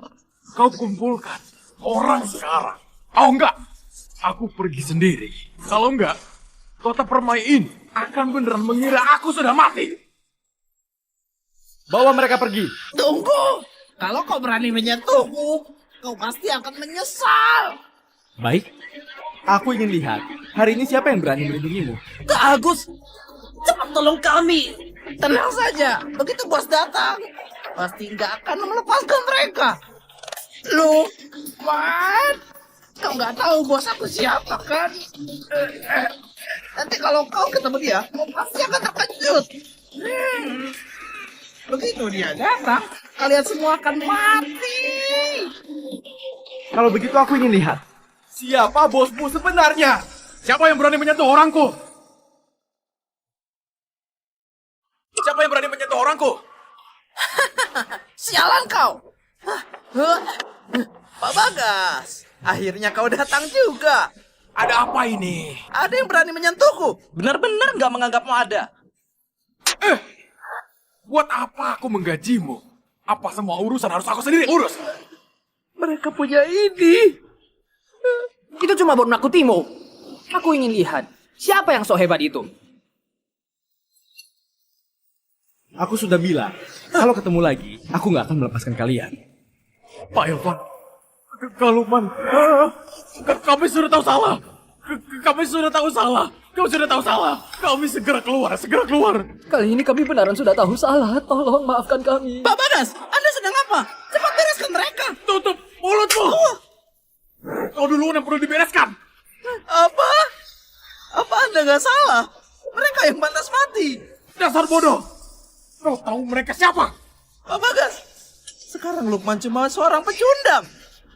Kau kumpulkan orang sekarang. Oh enggak, aku pergi sendiri. Kalau enggak, kota Permai ini akan beneran mengira aku sudah mati. Bawa mereka pergi. Tunggu. Kalau kau berani menyentuhku, kau pasti akan menyesal. Baik. Aku ingin lihat, hari ini siapa yang berani melindungimu? Kak Agus, cepat tolong kami. Tenang saja, begitu bos datang, pasti nggak akan melepaskan mereka. Lukman, kau nggak tahu bos aku siapa kan? Nanti kalau kau ketemu dia, kau pasti akan terkejut. Begitu dia datang, kalian semua akan mati. Kalau begitu aku ingin lihat, siapa bosmu sebenarnya? Siapa yang berani menyentuh orangku? Siapa yang berani menyentuh orangku? Sialan kau. Pak Bagas, akhirnya kau datang juga. Ada apa ini? Ada yang berani menyentuhku. Benar-benar nggak menganggapmu ada. Buat apa aku menggajimu? Apa semua urusan harus aku sendiri urus? Mereka punya ini. Itu cuma buat menakutimu. Aku ingin lihat, siapa yang sok hebat itu? Aku sudah bilang, kalau ketemu lagi, aku nggak akan melepaskan kalian. Pak Irfan, Kak Lukman, kami sudah tahu salah. Kami sudah tahu salah. Kau sudah tahu salah. Kami segera keluar, segera keluar. Kali ini kami benaran sudah tahu salah. Tolong maafkan kami. Pak Bagas, Anda sedang apa? Cepat bereskan mereka. Tutup mulutmu. Kau duluan yang perlu dibereskan. Apa? Apa Anda nggak salah? Mereka yang pantas mati. Dasar bodoh! Kau tahu mereka siapa? Pak Bagas, sekarang Lukman cuma seorang pecundang.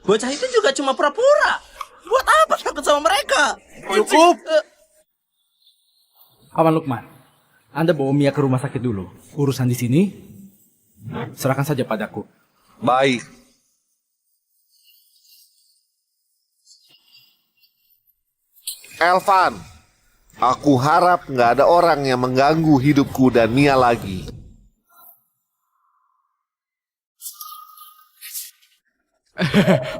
Bocah itu juga cuma pura-pura. Buat apa takut sama mereka? Cukup! Paman Lukman, Anda bawa Mia ke rumah sakit dulu. Urusan di sini, serahkan saja padaku. Baik. Elvan, aku harap nggak ada orang yang mengganggu hidupku dan Mia lagi.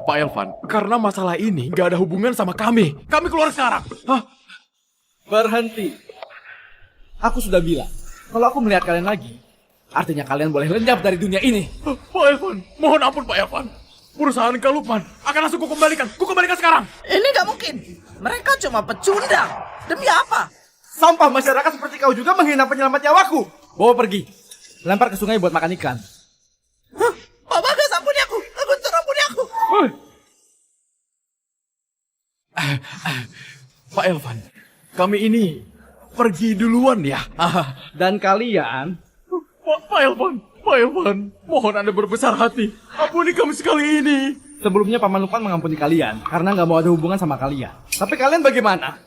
Pak Elvan, karena masalah ini nggak ada hubungan sama kami. Kami keluar sekarang. Hah? Berhenti. Aku sudah bilang, kalau aku melihat kalian lagi, artinya kalian boleh lenyap dari dunia ini. Pak Elvan, mohon ampun Pak Elvan. Perusahaan Kak Lukman akan langsung kukembalikan. Kukembalikan sekarang. Ini nggak mungkin. Mereka cuma pecundang. Demi apa? Sampah masyarakat seperti kau juga menghina penyelamat nyawaku. Bawa pergi. Lempar ke sungai buat makan ikan. Hah? Pak Bagas, ampuni aku. Ampuni aku. Pak Elvan, kami ini pergi duluan ya. Dan kalian... Pak Elvan, mohon Anda berbesar hati. Ampuni kami sekali ini. Sebelumnya Paman Lukman mengampuni kalian karena nggak mau ada hubungan sama kalian. Tapi kalian bagaimana?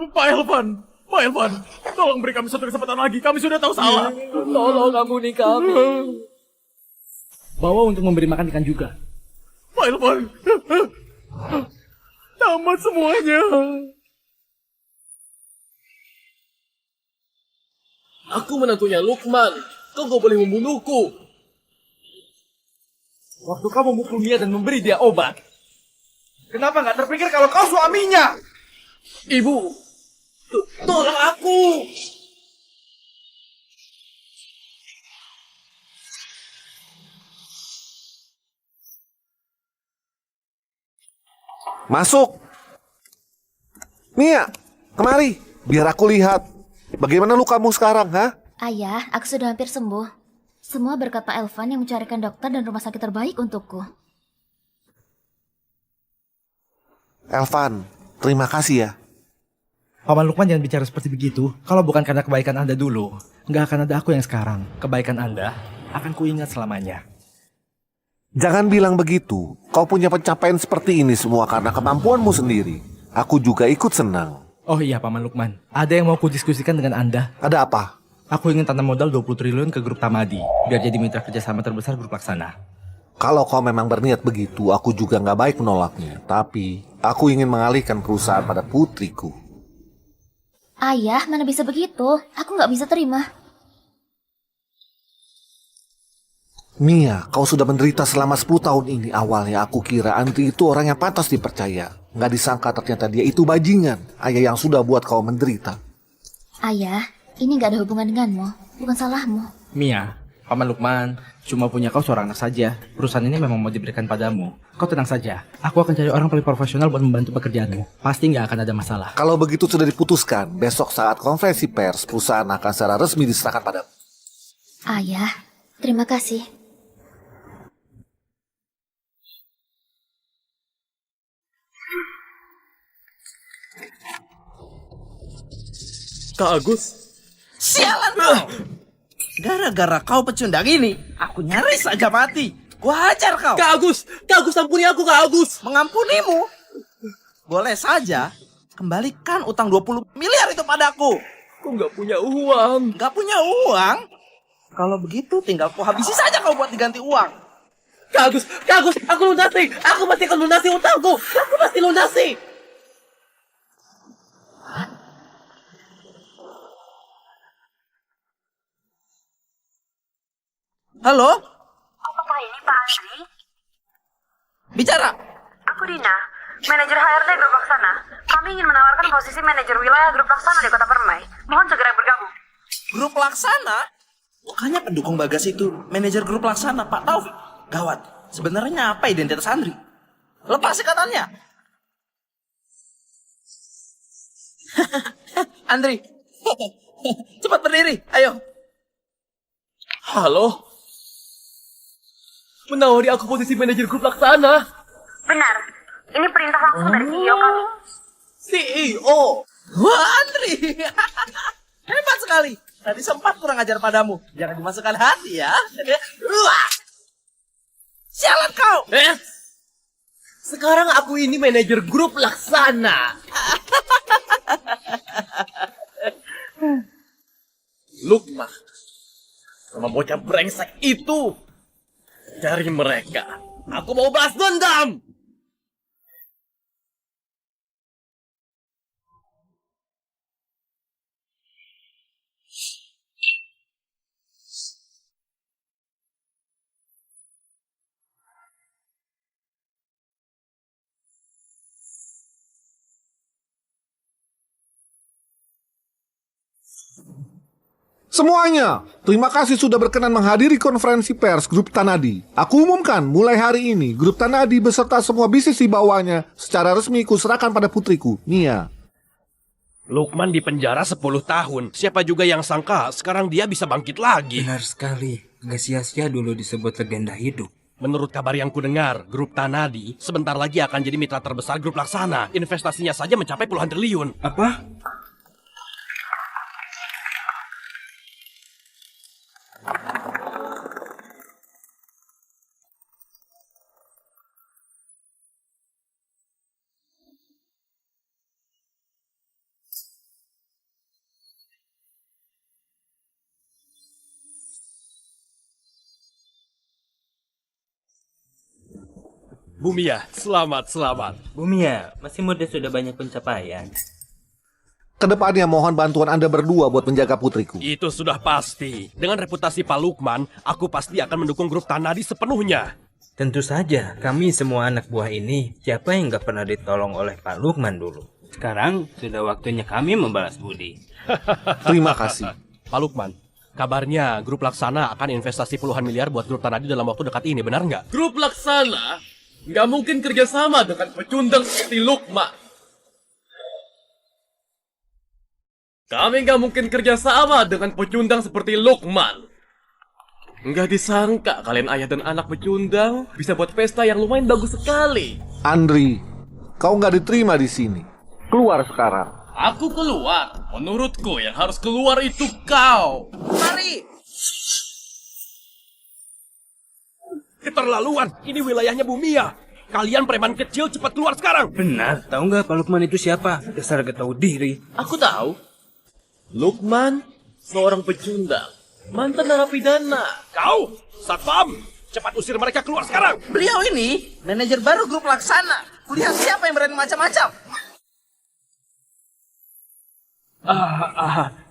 Pak Elvan, tolong beri kami satu kesempatan lagi. Kami sudah tahu salah. Tolong ampuni kami. Bawa untuk memberi makan ikan juga. Pak Elvan, tamat semuanya. Aku menantunya Lukman. Kau gak boleh membunuhku. Waktu kau memukul Mia dan memberi dia obat, kenapa nggak terpikir kalau kau suaminya? Ibu, tolong aku. Masuk. Mia, kemari. Biar aku lihat. Bagaimana lukamu sekarang, ha? Ayah, aku sudah hampir sembuh. Semua berkat Pak Elvan yang mencarikan dokter dan rumah sakit terbaik untukku. Elvan, terima kasih ya. Paman Lukman jangan bicara seperti begitu. Kalau bukan karena kebaikan Anda dulu, nggak akan ada aku yang sekarang. Kebaikan Anda akan kuingat selamanya. Jangan bilang begitu. Kau punya pencapaian seperti ini semua karena kemampuanmu sendiri. Aku juga ikut senang. Oh iya Paman Lukman, ada yang mau kudiskusikan dengan Anda. Ada apa? Aku ingin tanam modal 20 triliun ke grup Tamadi, biar jadi mitra kerjasama terbesar grup Laksana. Kalau kau memang berniat begitu, aku juga nggak baik menolaknya. Tapi, aku ingin mengalihkan perusahaan pada putriku. Ayah, mana bisa begitu? Aku nggak bisa terima. Mia, kau sudah menderita selama 10 tahun ini. Awalnya aku kira Andri itu orang yang pantas dipercaya. Nggak disangka ternyata dia itu bajingan. Ayah yang sudah buat kau menderita. Ayah, ini nggak ada hubungan denganmu, bukan salahmu. Mia, Paman Lukman cuma punya kau seorang anak saja. Perusahaan ini memang mau diberikan padamu. Kau tenang saja, aku akan cari orang paling profesional buat membantu pekerjaanmu. Pasti nggak akan ada masalah. Kalau begitu sudah diputuskan, besok saat konferensi pers, perusahaan akan secara resmi diserahkan padamu. Ayah, terima kasih. Kak Agus. Sialan kau! Gara-gara kau pecundang ini, aku nyaris saja mati. Gua hajar kau. Kak Agus ampuni aku Kak Agus. Mengampunimu? Boleh saja. Kembalikan utang 20 miliar itu padaku. Aku nggak punya uang. Nggak punya uang? Kalau begitu tinggal ku habisi saja kau buat diganti uang. Kak Agus, aku lunasi. Aku pasti akan lunasi utangku. Aku pasti lunasi. Halo? Apakah ini Pak Andri? Bicara. Aku Dina, manajer HRD Grup Laksana. Kami ingin menawarkan posisi manajer wilayah Grup Laksana di Kota Permai. Mohon segera bergabung. Grup Laksana? Bukannya pendukung Bagas itu manajer Grup Laksana, Pak Taufik. Gawat, sebenarnya apa identitas Andri? Lepas ikatannya. Andri, cepat berdiri, ayo. Halo? Menawari aku posisi manajer Grup Laksana. Benar, ini perintah langsung dari CEO kami. CEO. Wah, Andri. Hebat sekali. Tadi sempat kurang ajar padamu. Jangan dimasukkan hati ya. Wah. Sialan kau. Sekarang aku ini manajer grup Laksana. Lukman, sama bocah brengsek itu. Cari mereka. Aku mau balas dendam. Semuanya, terima kasih sudah berkenan menghadiri konferensi pers Grup Tanadi. Aku umumkan, mulai hari ini, Grup Tanadi beserta semua bisnis di bawahnya secara resmi kuserahkan pada putriku, Mia. Lukman di penjara 10 tahun. Siapa juga yang sangka sekarang dia bisa bangkit lagi. Benar sekali. Gak sia-sia dulu disebut legenda hidup. Menurut kabar yang kudengar, Grup Tanadi sebentar lagi akan jadi mitra terbesar Grup Laksana. Investasinya saja mencapai puluhan triliun. Apa? Bumia, selamat. Bumia, masih muda sudah banyak pencapaian. Kedepannya mohon bantuan Anda berdua buat menjaga putriku. Itu sudah pasti. Dengan reputasi Pak Lukman, aku pasti akan mendukung Grup Tanadi sepenuhnya. Tentu saja, kami semua anak buah ini, siapa yang gak pernah ditolong oleh Pak Lukman dulu. Sekarang sudah waktunya kami membalas budi. Terima kasih. Pak Lukman, kabarnya Grup Laksana akan investasi puluhan miliar buat Grup Tanadi dalam waktu dekat ini, benar nggak? Grup Laksana nggak mungkin kerjasama dengan pecundang seperti Lukman. Kami nggak mungkin kerjasama dengan pecundang seperti Lukman. Nggak disangka kalian ayah dan anak pecundang bisa buat pesta yang lumayan bagus sekali. Andri, kau nggak diterima di sini. Keluar sekarang. Aku keluar. Menurutku yang harus keluar itu kau. Mari. Keterlaluan, ini wilayahnya Bumia. Kalian preman kecil cepat keluar sekarang. Benar, tahu nggak Pak Lukman itu siapa? Dasar gak tahu diri. Aku tahu. Lukman, seorang pecundang, mantan narapidana. Kau, Satpam, cepat usir mereka keluar sekarang. Beliau ini manajer baru Grup Laksana. Kulihat siapa yang berani macam-macam.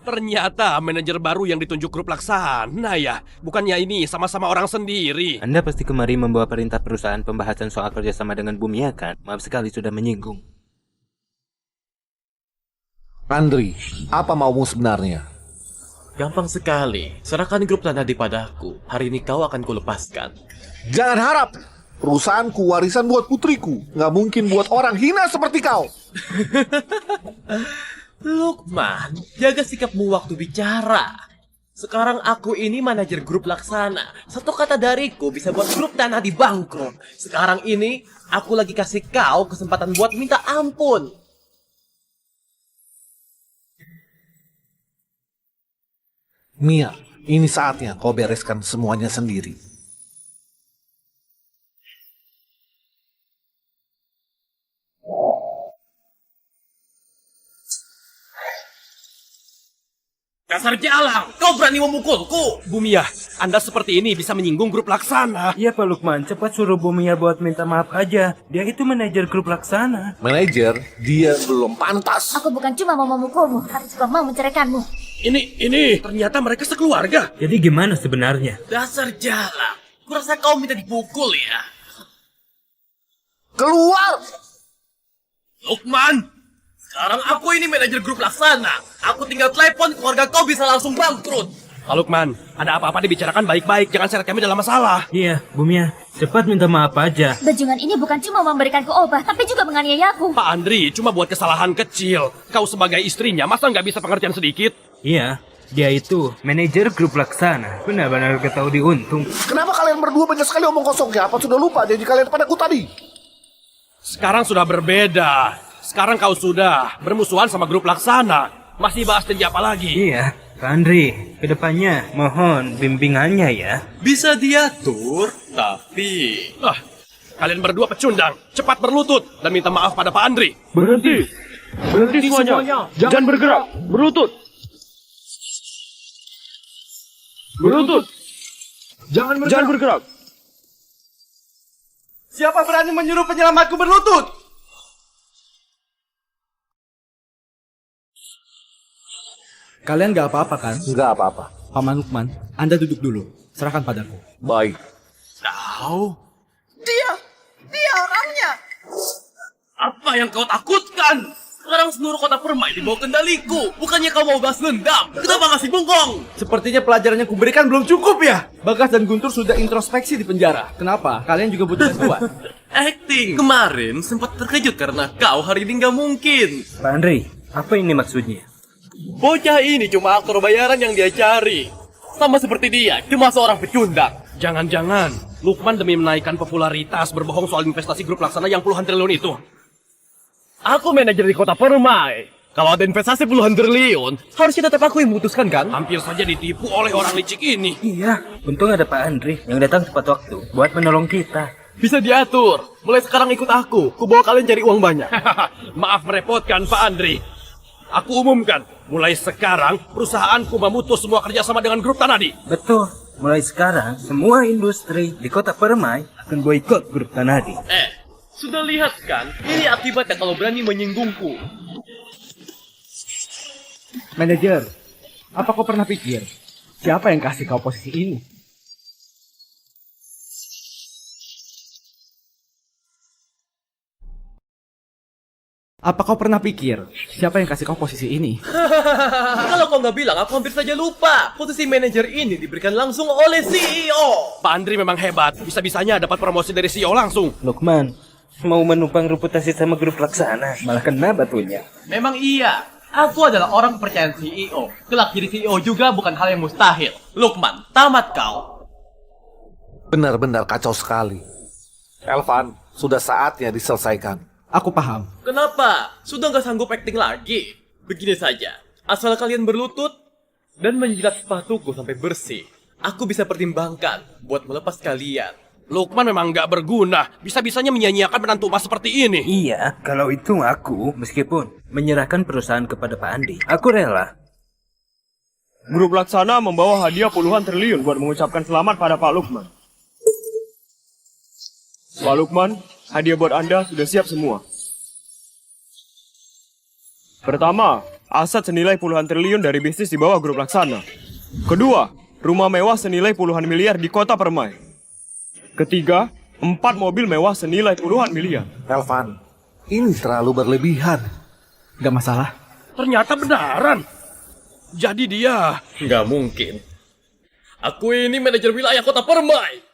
Ternyata manajer baru yang ditunjuk Grup Laksana ya. Bukannya ini sama-sama orang sendiri. Anda pasti kemari membawa perintah perusahaan pembahasan soal kerjasama dengan Bumia kan? Maaf sekali sudah menyinggung. Andri, apa maumu sebenarnya? Gampang sekali. Serahkan Grup Tanadi padaku. Hari ini kau akan kulepaskan. Jangan harap. Perusahaanku warisan buat putriku. Nggak mungkin buat orang hina seperti kau. Lukman, jaga sikapmu waktu bicara. Sekarang aku ini manajer Grup Laksana. Satu kata dariku bisa buat Grup Tanadi bangkrut. Sekarang ini, aku lagi kasih kau kesempatan buat minta ampun. Mia, ini saatnya kau bereskan semuanya sendiri. Dasar jalang, kau berani memukulku. Bumia, Anda seperti ini bisa menyinggung Grup Laksana. Iya Pak Lukman, cepat suruh Bumia buat minta maaf aja. Dia itu manajer Grup Laksana. Manajer, dia belum pantas. Aku bukan cuma mau memukulmu, tapi juga mau menceraikanmu. Ini, ternyata mereka sekeluarga. Jadi gimana sebenarnya? Dasar jalang, kurasa kau minta dipukul ya. Keluar! Lukman, sekarang aku ini manajer Grup Laksana. Aku tinggal telepon, keluarga kau bisa langsung bangkrut. Pak Lukman, ada apa-apa dibicarakan baik-baik. Jangan seret kami dalam masalah. Iya, Bumia, cepat minta maaf aja. Bajingan ini bukan cuma memberikanku obat, tapi juga menganiaya aku. Pak Andri, cuma buat kesalahan kecil. Kau sebagai istrinya, masa nggak bisa pengertian sedikit? Iya, dia itu manajer Grup Laksana. Benar-benar ketahui diuntung. Kenapa kalian berdua banyak sekali omong kosong ya? Apa sudah lupa janji kalian padaku tadi? Sekarang sudah berbeda. sekarang kau sudah bermusuhan sama grup Laksana. Masih bahas janji apa lagi? Iya, Pak Andri, kedepannya mohon bimbingannya ya. Bisa diatur, tapi... Kalian berdua pecundang, cepat berlutut dan minta maaf pada Pak Andri. Berhenti! Berhenti semuanya! Jangan bergerak! Berlutut! Berlutut! Jangan bergerak! Siapa berani menyuruh penyelamatku berlutut? Kalian gak apa-apa kan? Nggak apa-apa. Paman Lukman, Anda duduk dulu. Serahkan padaku. Baik. Tahu? Dia orangnya. Apa yang kau takutkan? Sekarang seluruh kota Permai di bawah kendaliku. Bukannya kau mau balas dendam? Kenapa masih bungkung? Sepertinya pelajaran yang kuberikan belum cukup ya? Bagas dan Guntur sudah introspeksi di penjara. Kenapa? Kalian juga butuh bantuan. Acting. Kemarin sempat terkejut karena kau hari ini nggak mungkin. Pak Andri, apa ini maksudnya? Bocah ini cuma aktor bayaran yang dia cari. Sama seperti dia, cuma seorang pecundang. Jangan-jangan Lukman demi menaikkan popularitas berbohong soal investasi grup Laksana yang puluhan triliun itu. Aku manajer di kota Permai. Kalau ada investasi puluhan triliun, harusnya tetap aku yang memutuskan kan? Hampir saja ditipu oleh orang licik ini. Iya, untung ada Pak Andri yang datang tepat waktu buat menolong kita. Bisa diatur. Mulai sekarang ikut aku. Ku bawa kalian cari uang banyak. Maaf merepotkan Pak Andri. Aku umumkan, mulai sekarang perusahaanku memutus semua kerjasama dengan grup Tanadi. Betul, mulai sekarang semua industri di kota Permai akan boikot grup Tanadi. Sudah lihat kan? Ini akibatnya kalau berani menyinggungku. Manajer, apa kau pernah pikir siapa yang kasih kau posisi ini? Apa kau pernah pikir siapa yang kasih kau posisi ini? Kalau kau nggak bilang, aku hampir saja lupa. Posisi manajer ini diberikan langsung oleh CEO. Pak Andri memang hebat, bisa-bisanya dapat promosi dari CEO langsung. Lukman, mau menumpang reputasi sama grup Laksana, malah kena batunya. Memang iya. Aku adalah orang kepercayaan CEO. Kelak jadi CEO juga bukan hal yang mustahil. Lukman, tamat kau. Benar-benar kacau sekali. Elvan, sudah saatnya diselesaikan. Aku paham. Kenapa? Sudah nggak sanggup acting lagi? Begini saja. Asal kalian berlutut dan menjilat sepatuku sampai bersih, aku bisa pertimbangkan buat melepas kalian. Lukman memang nggak berguna. Bisa-bisanya menyia-nyiakan menantu emas seperti ini. Iya, kalau itu aku, meskipun menyerahkan perusahaan kepada Pak Andi, aku rela. Grup Laksana membawa hadiah puluhan triliun buat mengucapkan selamat pada Pak Lukman. Pak Lukman, hadiah buat Anda sudah siap semua. Pertama, aset senilai puluhan triliun dari bisnis di bawah grup Laksana. Kedua, rumah mewah senilai puluhan miliar di kota Permai. Ketiga, 4 mobil mewah senilai puluhan miliar. Elvan, ini terlalu berlebihan. Gak masalah. Ternyata benaran. Jadi dia... Nggak mungkin. Aku ini manajer wilayah kota Permai.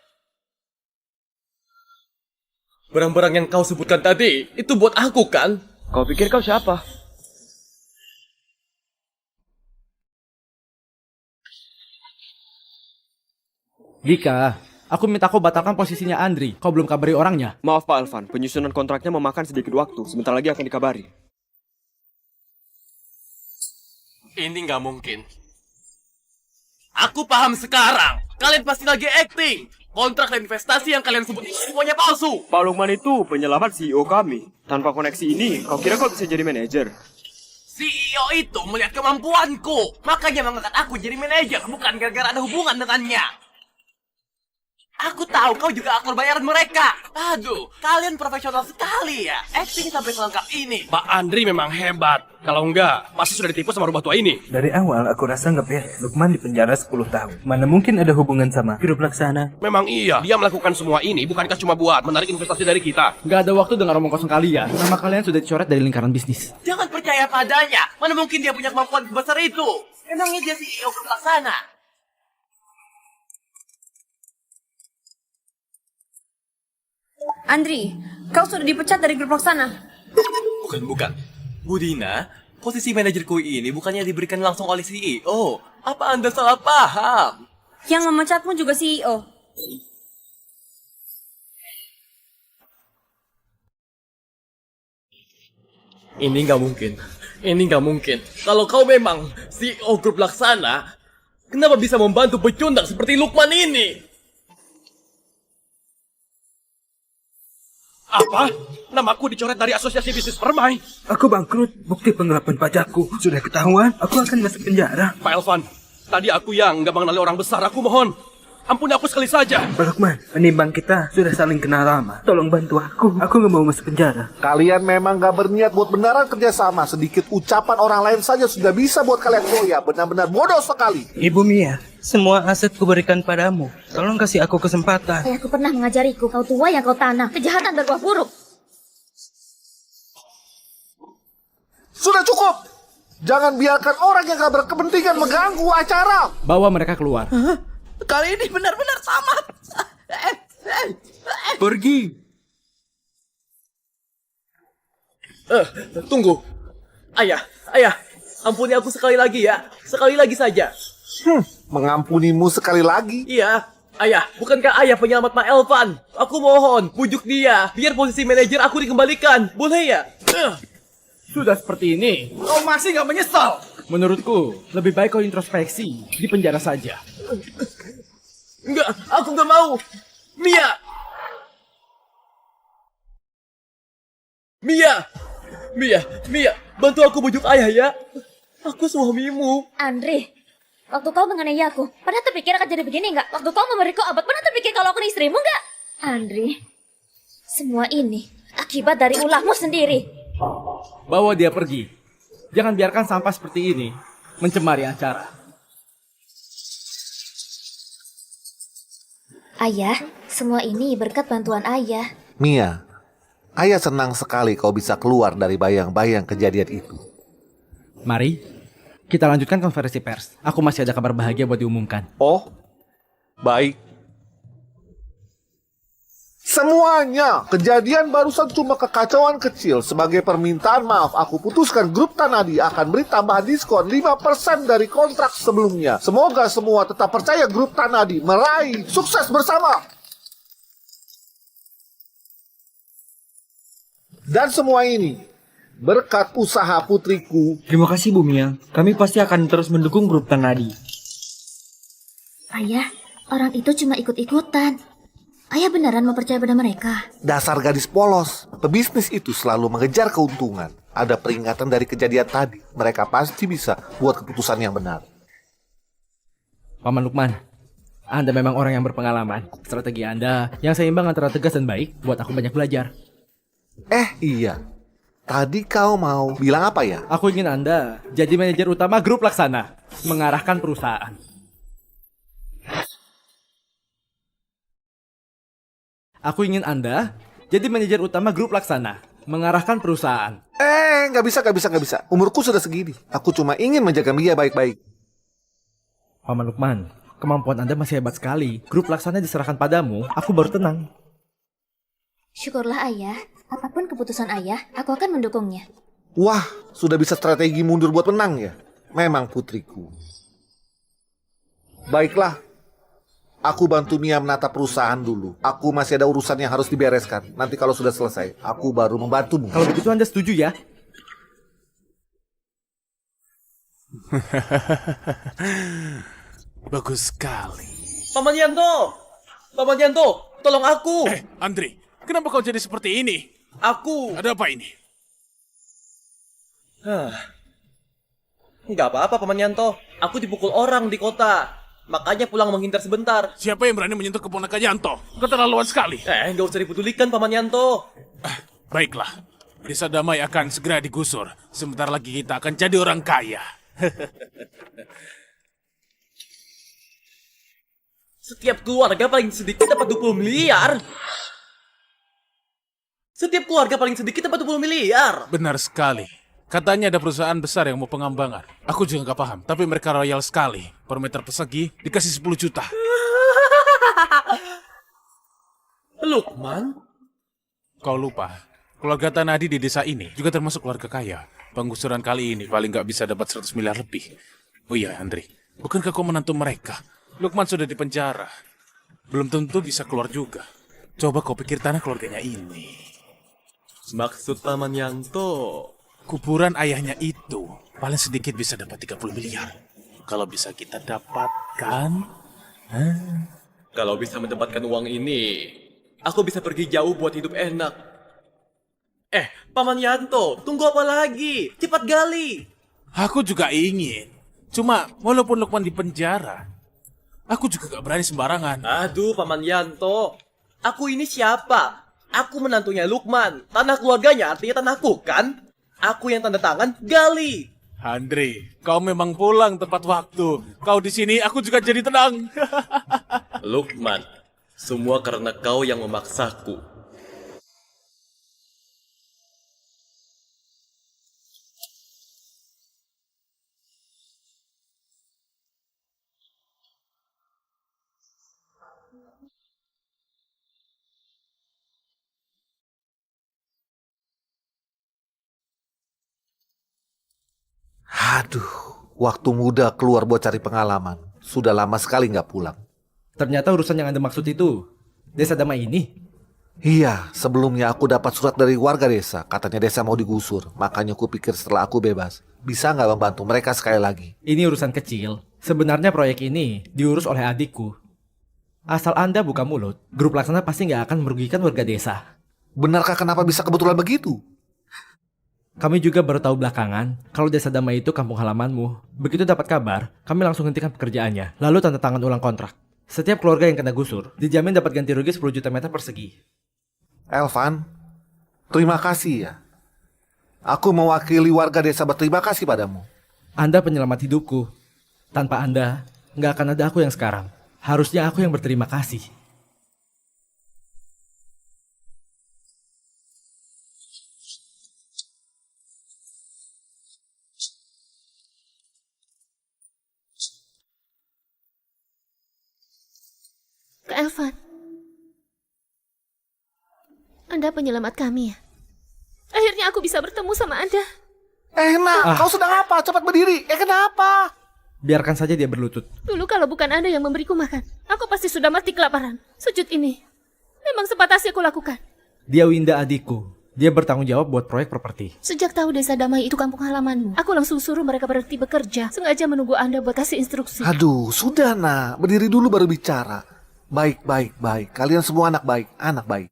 Barang-barang yang kau sebutkan tadi, itu buat aku kan? Kau pikir kau siapa? Dika, aku minta kau batalkan posisinya Andri. Kau belum kabari orangnya. Maaf Pak Elvan, penyusunan kontraknya memakan sedikit waktu. Sebentar lagi akan dikabari. Ini nggak mungkin. Aku paham sekarang. Kalian pasti lagi acting. Kontrak dan investasi yang kalian sebut itu semuanya palsu. Pak Lukman itu penyelamat CEO kami. Tanpa koneksi ini, kau kira kau bisa jadi manajer? CEO itu melihat kemampuanku. Makanya mengangkat aku jadi manajer. Bukan gara-gara ada hubungan dengannya. Aku tahu kau juga aktor bayaran mereka. Aduh, kalian profesional sekali ya. Acting sampai selengkap ini. Pak Andri memang hebat. Kalau enggak, pasti sudah ditipu sama rubah tua ini. Dari awal aku rasa nggak beres. Lukman di penjara 10 tahun. Mana mungkin ada hubungan sama grup Laksana? Memang iya, dia melakukan semua ini bukankah cuma buat menarik investasi dari kita? Gak ada waktu dengan omong kosong kalian. Nama kalian sudah dicoret dari lingkaran bisnis. Jangan percaya padanya. Mana mungkin dia punya kemampuan sebesar itu? Emangnya dia CEO grup Laksana? Andri, kau sudah dipecat dari grup Laksana. Bukan. Budina, posisi manajerku ini bukannya diberikan langsung oleh CEO. Apa Anda salah paham? Yang memecatmu juga CEO. Ini nggak mungkin. Ini nggak mungkin. Kalau kau memang CEO grup Laksana, kenapa bisa membantu pecundang seperti Lukman ini? Apa? Namaku dicoret dari asosiasi bisnis permai. Aku bangkrut. Bukti penggelapan pajakku sudah ketahuan. Aku akan masuk penjara. Pak Elvan, tadi aku yang nggak mengenali orang besar. Aku mohon, ampuni aku sekali saja. Pak Lukman, penimbang kita sudah saling kenal lama. Tolong bantu aku. Aku nggak mau masuk penjara. Kalian memang gak berniat buat beneran kerjasama. Sedikit ucapan orang lain saja sudah bisa buat kalian goyah. Benar-benar bodoh sekali. Ibu Mia, semua aset kuberikan padamu. Tolong kasih aku kesempatan. Ayahku pernah mengajariku, kau tua yang kau tanam. Kejahatan berbuah buruk. Sudah cukup. Jangan biarkan orang yang gak berkepentingan mengganggu acara. Bawa mereka keluar. Kali ini benar-benar tamat. Pergi. Tunggu. Ayah, ampuni aku sekali lagi ya. Sekali lagi saja. Mengampunimu sekali lagi. Iya, ayah, bukankah ayah penyelamat Pak Elvan? Aku mohon, pujuk dia, biar posisi manajer aku dikembalikan. Boleh ya? Sudah seperti ini, Kau masih nggak menyesal? menurutku lebih baik kau introspeksi di penjara saja. Enggak, aku nggak mau. Mia, bantu aku bujuk ayah ya. Aku suamimu. Andre, waktu kau menganiaya aku, pernah terpikir akan jadi begini nggak? Waktu kau memberiku obat, pernah terpikir kalau aku istrimu nggak? Andre, semua ini akibat dari ulahmu sendiri. Bawa dia pergi. Jangan biarkan sampah seperti ini mencemari acara. Ayah, semua ini berkat bantuan ayah. Mia, ayah senang sekali kau bisa keluar dari bayang-bayang kejadian itu. Mari, kita lanjutkan konferensi pers. Aku masih ada kabar bahagia buat diumumkan. Oh, baik. Semuanya, kejadian barusan cuma kekacauan kecil. Sebagai permintaan maaf, aku putuskan grup Tanadi akan beri tambahan diskon 5% dari kontrak sebelumnya. Semoga semua tetap percaya grup Tanadi meraih sukses bersama. Dan semua ini berkat usaha putriku. Terima kasih Bu Mia. Kami pasti akan terus mendukung grup Tanadi. Ayah, orang itu cuma ikut-ikutan. Ayah beneran mempercayai pada mereka. Dasar gadis polos, pebisnis itu selalu mengejar keuntungan. Ada peringatan dari kejadian tadi. Mereka pasti bisa buat keputusan yang benar. Paman Lukman, Anda memang orang yang berpengalaman. Strategi Anda yang seimbang antara tegas dan baik buat aku banyak belajar. Iya. Tadi kau mau bilang apa ya? Aku ingin Anda jadi manajer utama grup Laksana, mengarahkan perusahaan. Aku ingin Anda jadi manajer utama grup Laksana, mengarahkan perusahaan. Nggak bisa. Umurku sudah segini. Aku cuma ingin menjaga Mia baik-baik. Paman Lukman, kemampuan Anda masih hebat sekali. Grup Laksana diserahkan padamu, aku baru tenang. Syukurlah ayah. Apapun keputusan ayah, aku akan mendukungnya. Wah, sudah bisa strategi mundur buat menang ya? Memang putriku. Baiklah. Aku bantu Mia menata perusahaan dulu. Aku masih ada urusan yang harus dibereskan. Nanti kalau sudah selesai, aku baru membantumu. Kalau begitu Anda setuju ya? Bagus sekali. Paman Yanto, tolong aku. Andri, kenapa kau jadi seperti ini? Ada apa ini? Nggak apa-apa, Paman Yanto. Aku dipukul orang di kota. Makanya pulang menghindar sebentar. Siapa yang berani menyentuh keponakan Yanto? Keterlaluan sekali. Nggak usah dipedulikan, Paman Yanto. Baiklah, Desa Damai akan segera digusur. Sebentar lagi kita akan jadi orang kaya. Setiap keluarga paling sedikit dapat 20 miliar. Setiap keluarga paling sedikit dapat 20 miliar. Benar sekali. Katanya ada perusahaan besar yang mau pengembangan. Aku juga nggak paham, tapi mereka royal sekali. Per meter persegi dikasih 10 juta. Lukman? Kau lupa, keluarga Tanadi di desa ini juga termasuk keluarga kaya. Penggusuran kali ini paling nggak bisa dapat 100 miliar lebih. Oh iya, Andri, bukankah kau menantu mereka? Lukman sudah di penjara. Belum tentu bisa keluar juga. Coba kau pikir tanah keluarganya ini. Maksud Paman Yanto, Kuburan ayahnya itu paling sedikit bisa dapat 30 miliar. Kalau bisa kita dapatkan... Kalau bisa mendapatkan uang ini, aku bisa pergi jauh buat hidup enak. Paman Yanto, tunggu apa lagi? Cepat gali. Aku juga ingin. Cuma walaupun Lukman di penjara, aku juga gak berani sembarangan. Aduh, Paman Yanto. Aku ini siapa? Aku menantunya Lukman. Tanah keluarganya artinya tanahku, kan? Aku yang tanda tangan, gali. Andre, kau memang pulang tepat waktu. Kau di sini, aku juga jadi tenang. Lukman, semua karena kau yang memaksaku. Aduh, waktu muda keluar buat cari pengalaman. Sudah lama sekali nggak pulang. Ternyata urusan yang Anda maksud itu desa damai ini. Iya, sebelumnya aku dapat surat dari warga desa. Katanya desa mau digusur. Makanya aku pikir setelah aku bebas, bisa nggak membantu mereka sekali lagi. Ini urusan kecil. Sebenarnya proyek ini diurus oleh adikku. Asal Anda buka mulut, grup laksana pasti nggak akan merugikan warga desa. Benarkah kenapa bisa kebetulan begitu? Kami juga baru tahu belakangan kalau desa damai itu kampung halamanmu. Begitu dapat kabar, kami langsung hentikan pekerjaannya. Lalu tanda tangan ulang kontrak. Setiap keluarga yang kena gusur dijamin dapat ganti rugi 10 juta meter persegi. Elvan, terima kasih ya. Aku mewakili warga desa berterima kasih padamu. Anda penyelamat hidupku. Tanpa Anda, nggak akan ada aku yang sekarang. Harusnya aku yang berterima kasih. Kak Elvan, Anda penyelamat kami ya? Akhirnya aku bisa bertemu sama Anda. Enak, kau sedang apa? Cepat berdiri. Kenapa? Biarkan saja dia berlutut. Dulu kalau bukan Anda yang memberiku makan, aku pasti sudah mati kelaparan. Sujud ini memang sepantasnya aku lakukan. Dia Winda adikku. Dia bertanggung jawab buat proyek properti. Sejak tahu desa damai itu kampung halamanmu, aku langsung suruh mereka berhenti bekerja. Sengaja menunggu Anda buat kasih instruksi. Aduh, sudah nak. Berdiri dulu baru bicara. Baik. Kalian semua anak baik.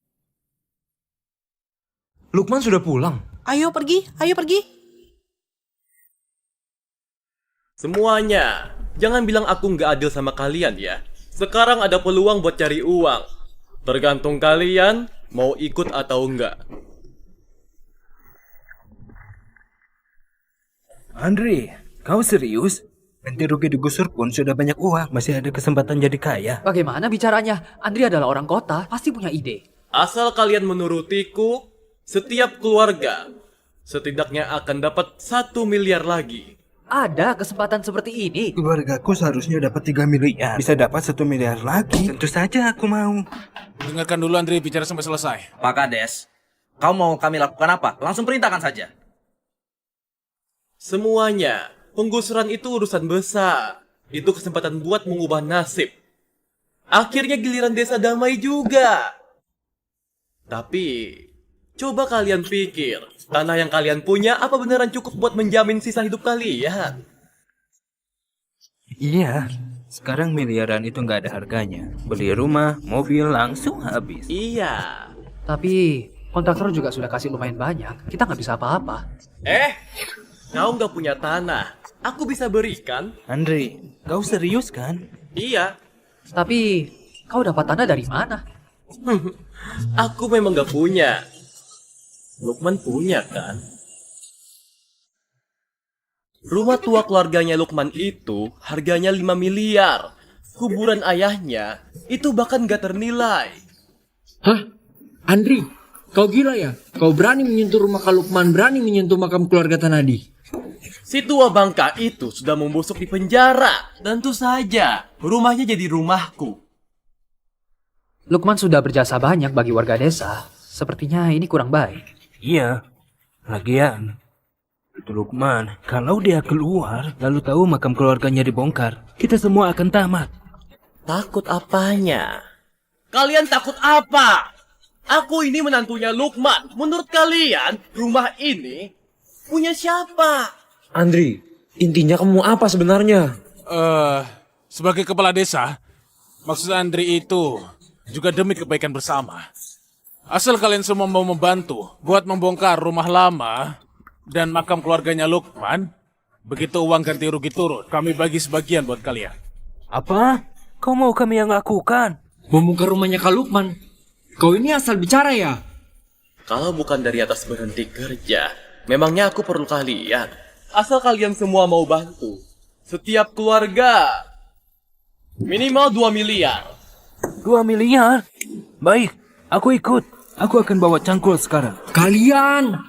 Lukman sudah pulang. Ayo pergi. Semuanya, jangan bilang aku nggak adil sama kalian ya. Sekarang ada peluang buat cari uang. Tergantung kalian mau ikut atau enggak. Andre, kau serius? Ganti rugi digusur pun sudah banyak uang. Masih ada kesempatan jadi kaya. Bagaimana bicaranya? Andri adalah orang kota, pasti punya ide. Asal kalian menurutiku, setiap keluarga setidaknya akan dapat 1 miliar lagi. Ada kesempatan seperti ini. Keluargaku seharusnya dapat 3 miliar. Bisa dapat 1 miliar lagi. Tentu saja aku mau. Dengarkan dulu Andre bicara sampai selesai. Pak Kades, kau mau kami lakukan apa? Langsung perintahkan saja. Semuanya, penggusuran itu urusan besar. Itu kesempatan buat mengubah nasib. Akhirnya giliran desa damai juga. Tapi, coba kalian pikir, tanah yang kalian punya apa beneran cukup buat menjamin sisa hidup kalian? Iya, sekarang miliaran itu nggak ada harganya. Beli rumah, mobil langsung habis. Iya. Tapi kontraktor juga sudah kasih lumayan banyak. Kita nggak bisa apa-apa. Kau nggak punya tanah. Aku bisa berikan. Andre, kau serius kan? Iya. Tapi kau dapat tanah dari mana? Aku memang nggak punya. Lukman punya kan? Rumah tua keluarganya Lukman itu harganya 5 miliar. Kuburan ayahnya itu bahkan gak ternilai. Hah? Andri, kau gila ya? Kau berani menyentuh rumah Kak Lukman, berani menyentuh makam keluarga Tanadi. Si tua bangka itu sudah membusuk di penjara. Tentu saja, rumahnya jadi rumahku. Lukman sudah berjasa banyak bagi warga desa. Sepertinya ini kurang baik. Iya, lagian itu Lukman, kalau dia keluar lalu tahu makam keluarganya dibongkar, kita semua akan tamat. Takut apanya? Kalian takut apa? Aku ini menantunya Lukman. Menurut kalian, rumah ini Punya siapa? Andri, intinya kamu apa sebenarnya? Sebagai kepala desa, maksud Andri itu juga demi kebaikan bersama. Asal kalian semua mau membantu buat membongkar rumah lama dan makam keluarganya Lukman, begitu uang ganti rugi turun, kami bagi sebagian buat kalian. Apa? Kau mau kami yang lakukan? Membongkar rumahnya Kak Lukman? Kau ini asal bicara ya? Kalau bukan dari atas berhenti kerja, memangnya aku perlu kalian. Asal kalian semua mau bantu. Setiap keluarga minimal 2 miliar. 2 miliar? Baik, aku ikut. Aku akan bawa cangkul sekarang. Kalian!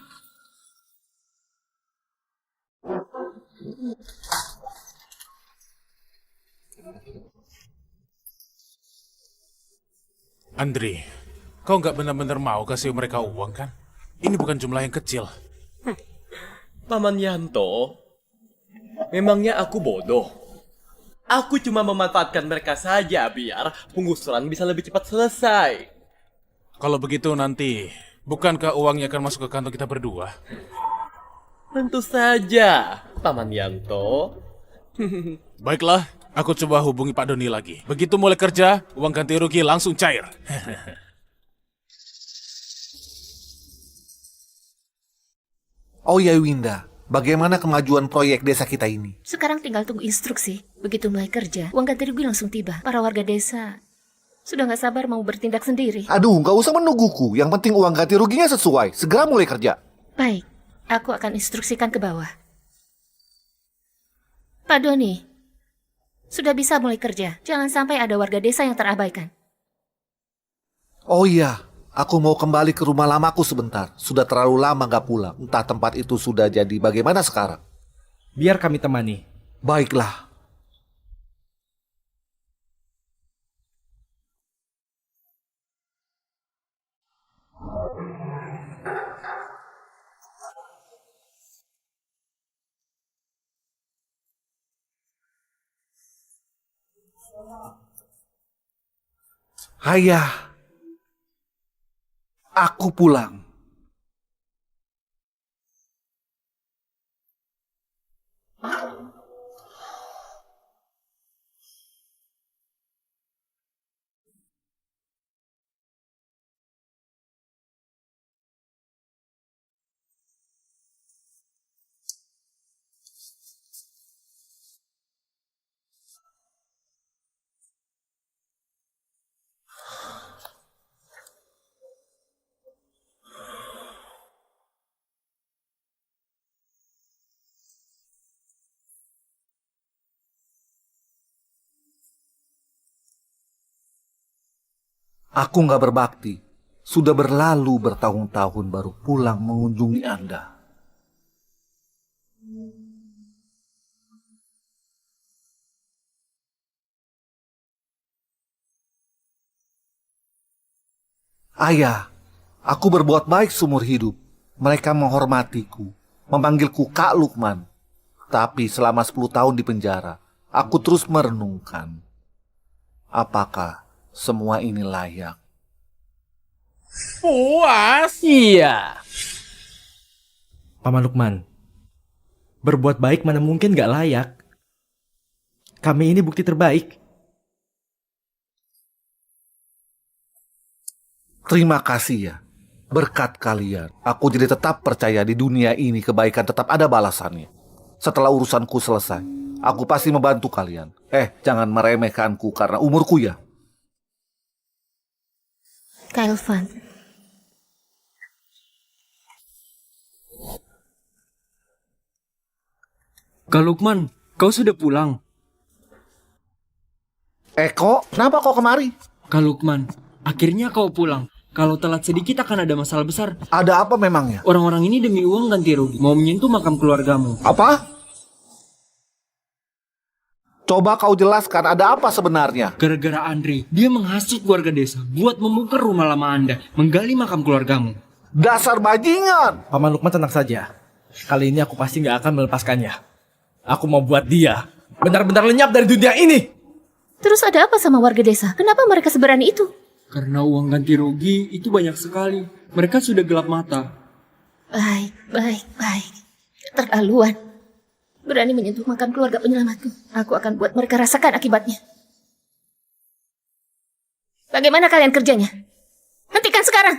Andri, kau nggak benar-benar mau kasih mereka uang kan? Ini bukan jumlah yang kecil. Paman Yanto, memangnya aku bodoh? Aku cuma memanfaatkan mereka saja biar penggusuran bisa lebih cepat selesai. Kalau begitu nanti, bukankah uangnya akan masuk ke kantong kita berdua? Tentu saja, Paman Yanto. Baiklah, aku coba hubungi Pak Doni lagi. Begitu mulai kerja, uang ganti rugi langsung cair. Oh ya Winda, bagaimana kemajuan proyek desa kita ini? Sekarang tinggal tunggu instruksi. Begitu mulai kerja, uang ganti rugi langsung tiba. Para warga desa sudah nggak sabar mau bertindak sendiri. Aduh, nggak usah menungguku. Yang penting uang ganti ruginya sesuai. Segera mulai kerja. Baik, aku akan instruksikan ke bawah. Pak Doni, sudah bisa mulai kerja. Jangan sampai ada warga desa yang terabaikan. Oh iya, aku mau kembali ke rumah lamaku sebentar. Sudah terlalu lama nggak pulang. Entah tempat itu sudah jadi bagaimana sekarang. Biar kami temani. Baiklah. Ayah, aku pulang. Aku nggak berbakti. Sudah berlalu bertahun-tahun baru pulang mengunjungi Anda. Ayah, aku berbuat baik seumur hidup. Mereka menghormatiku, memanggilku Kak Lukman. Tapi selama 10 tahun di penjara, aku terus merenungkan. Apakah semua ini layak? Puas? Iya. Paman Lukman, berbuat baik mana mungkin gak layak. Kami ini bukti terbaik. Terima kasih ya. Berkat kalian, aku jadi tetap percaya di dunia ini kebaikan tetap ada balasannya. Setelah urusanku selesai, aku pasti membantu kalian. Jangan meremehkanku karena umurku ya. Kak Elvan. Kak Lukman, kau sudah pulang? Eko, kenapa kau kemari? Kak Lukman, akhirnya kau pulang. Kalau telat sedikit akan ada masalah besar. Ada apa memangnya? Orang-orang ini demi uang ganti rugi mau menyentuh makam keluargamu. Apa? Coba kau jelaskan ada apa sebenarnya? Gara-gara Andri, dia menghasut warga desa buat membongkar rumah lama Anda, menggali makam keluargamu. Dasar bajingan! Paman Lukman tenang saja. Kali ini aku pasti gak akan melepaskannya. Aku mau buat dia benar-benar lenyap dari dunia ini. Terus ada apa sama warga desa? Kenapa mereka seberani itu? Karena uang ganti rugi itu banyak sekali. Mereka sudah gelap mata. Baik. Keterlaluan. Berani menyentuh makam keluarga penyelamatku. Aku akan buat mereka rasakan akibatnya. Bagaimana kalian kerjanya? Hentikan sekarang!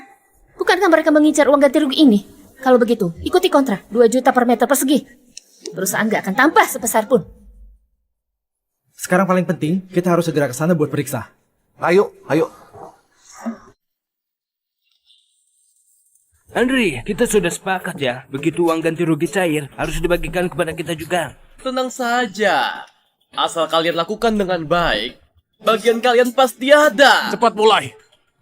Bukankah mereka mengincar uang ganti rugi ini? Kalau begitu, ikuti kontrak 2 juta per meter persegi. Perusahaan gak akan tambah sebesar pun. Sekarang paling penting, kita harus segera ke sana buat periksa. Ayo. Andri, kita sudah sepakat ya. Begitu uang ganti rugi cair, harus dibagikan kepada kita juga. Tenang saja. Asal kalian lakukan dengan baik, bagian kalian pasti ada. Cepat mulai.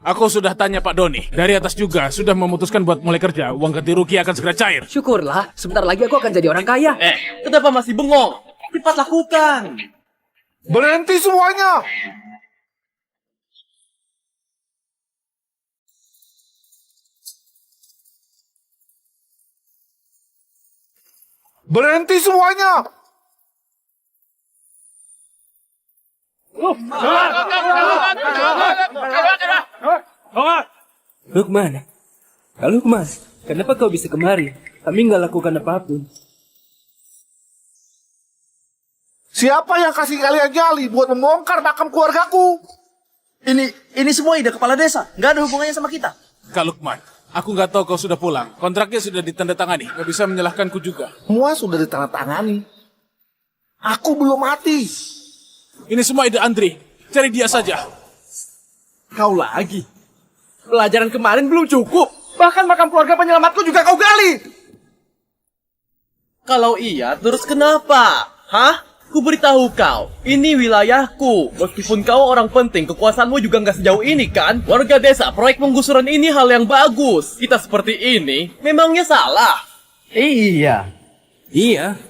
Aku sudah tanya Pak Doni. Dari atas juga sudah memutuskan buat mulai kerja. Uang ganti rugi akan segera cair. Syukurlah, sebentar lagi aku akan jadi orang kaya. Kenapa masih bengong? Cepat lakukan. Berhenti semuanya! Berhenti semuanya! Lukman, Kak Lukman, kenapa kau bisa kemari? Kami nggak lakukan apapun. Siapa yang kasih kalian nyali buat membongkar makam keluargaku? Ini semua ide kepala desa. Nggak ada hubungannya sama kita. Kak Lukman, aku nggak tahu kau sudah pulang. Kontraknya sudah ditandatangani. Nggak bisa menyalahkanku juga. Semua sudah ditandatangani. Aku belum mati. Ini semua ide Andri. Cari dia saja. Kau lagi? Pelajaran kemarin belum cukup. Bahkan makam keluarga penyelamatku juga kau gali. Kalau iya, terus kenapa? Hah? Ku beritahu kau, ini wilayahku. Meskipun kau orang penting, kekuasaanmu juga nggak sejauh ini kan? Warga desa, proyek penggusuran ini hal yang bagus. Kita seperti ini, memangnya salah? Iya,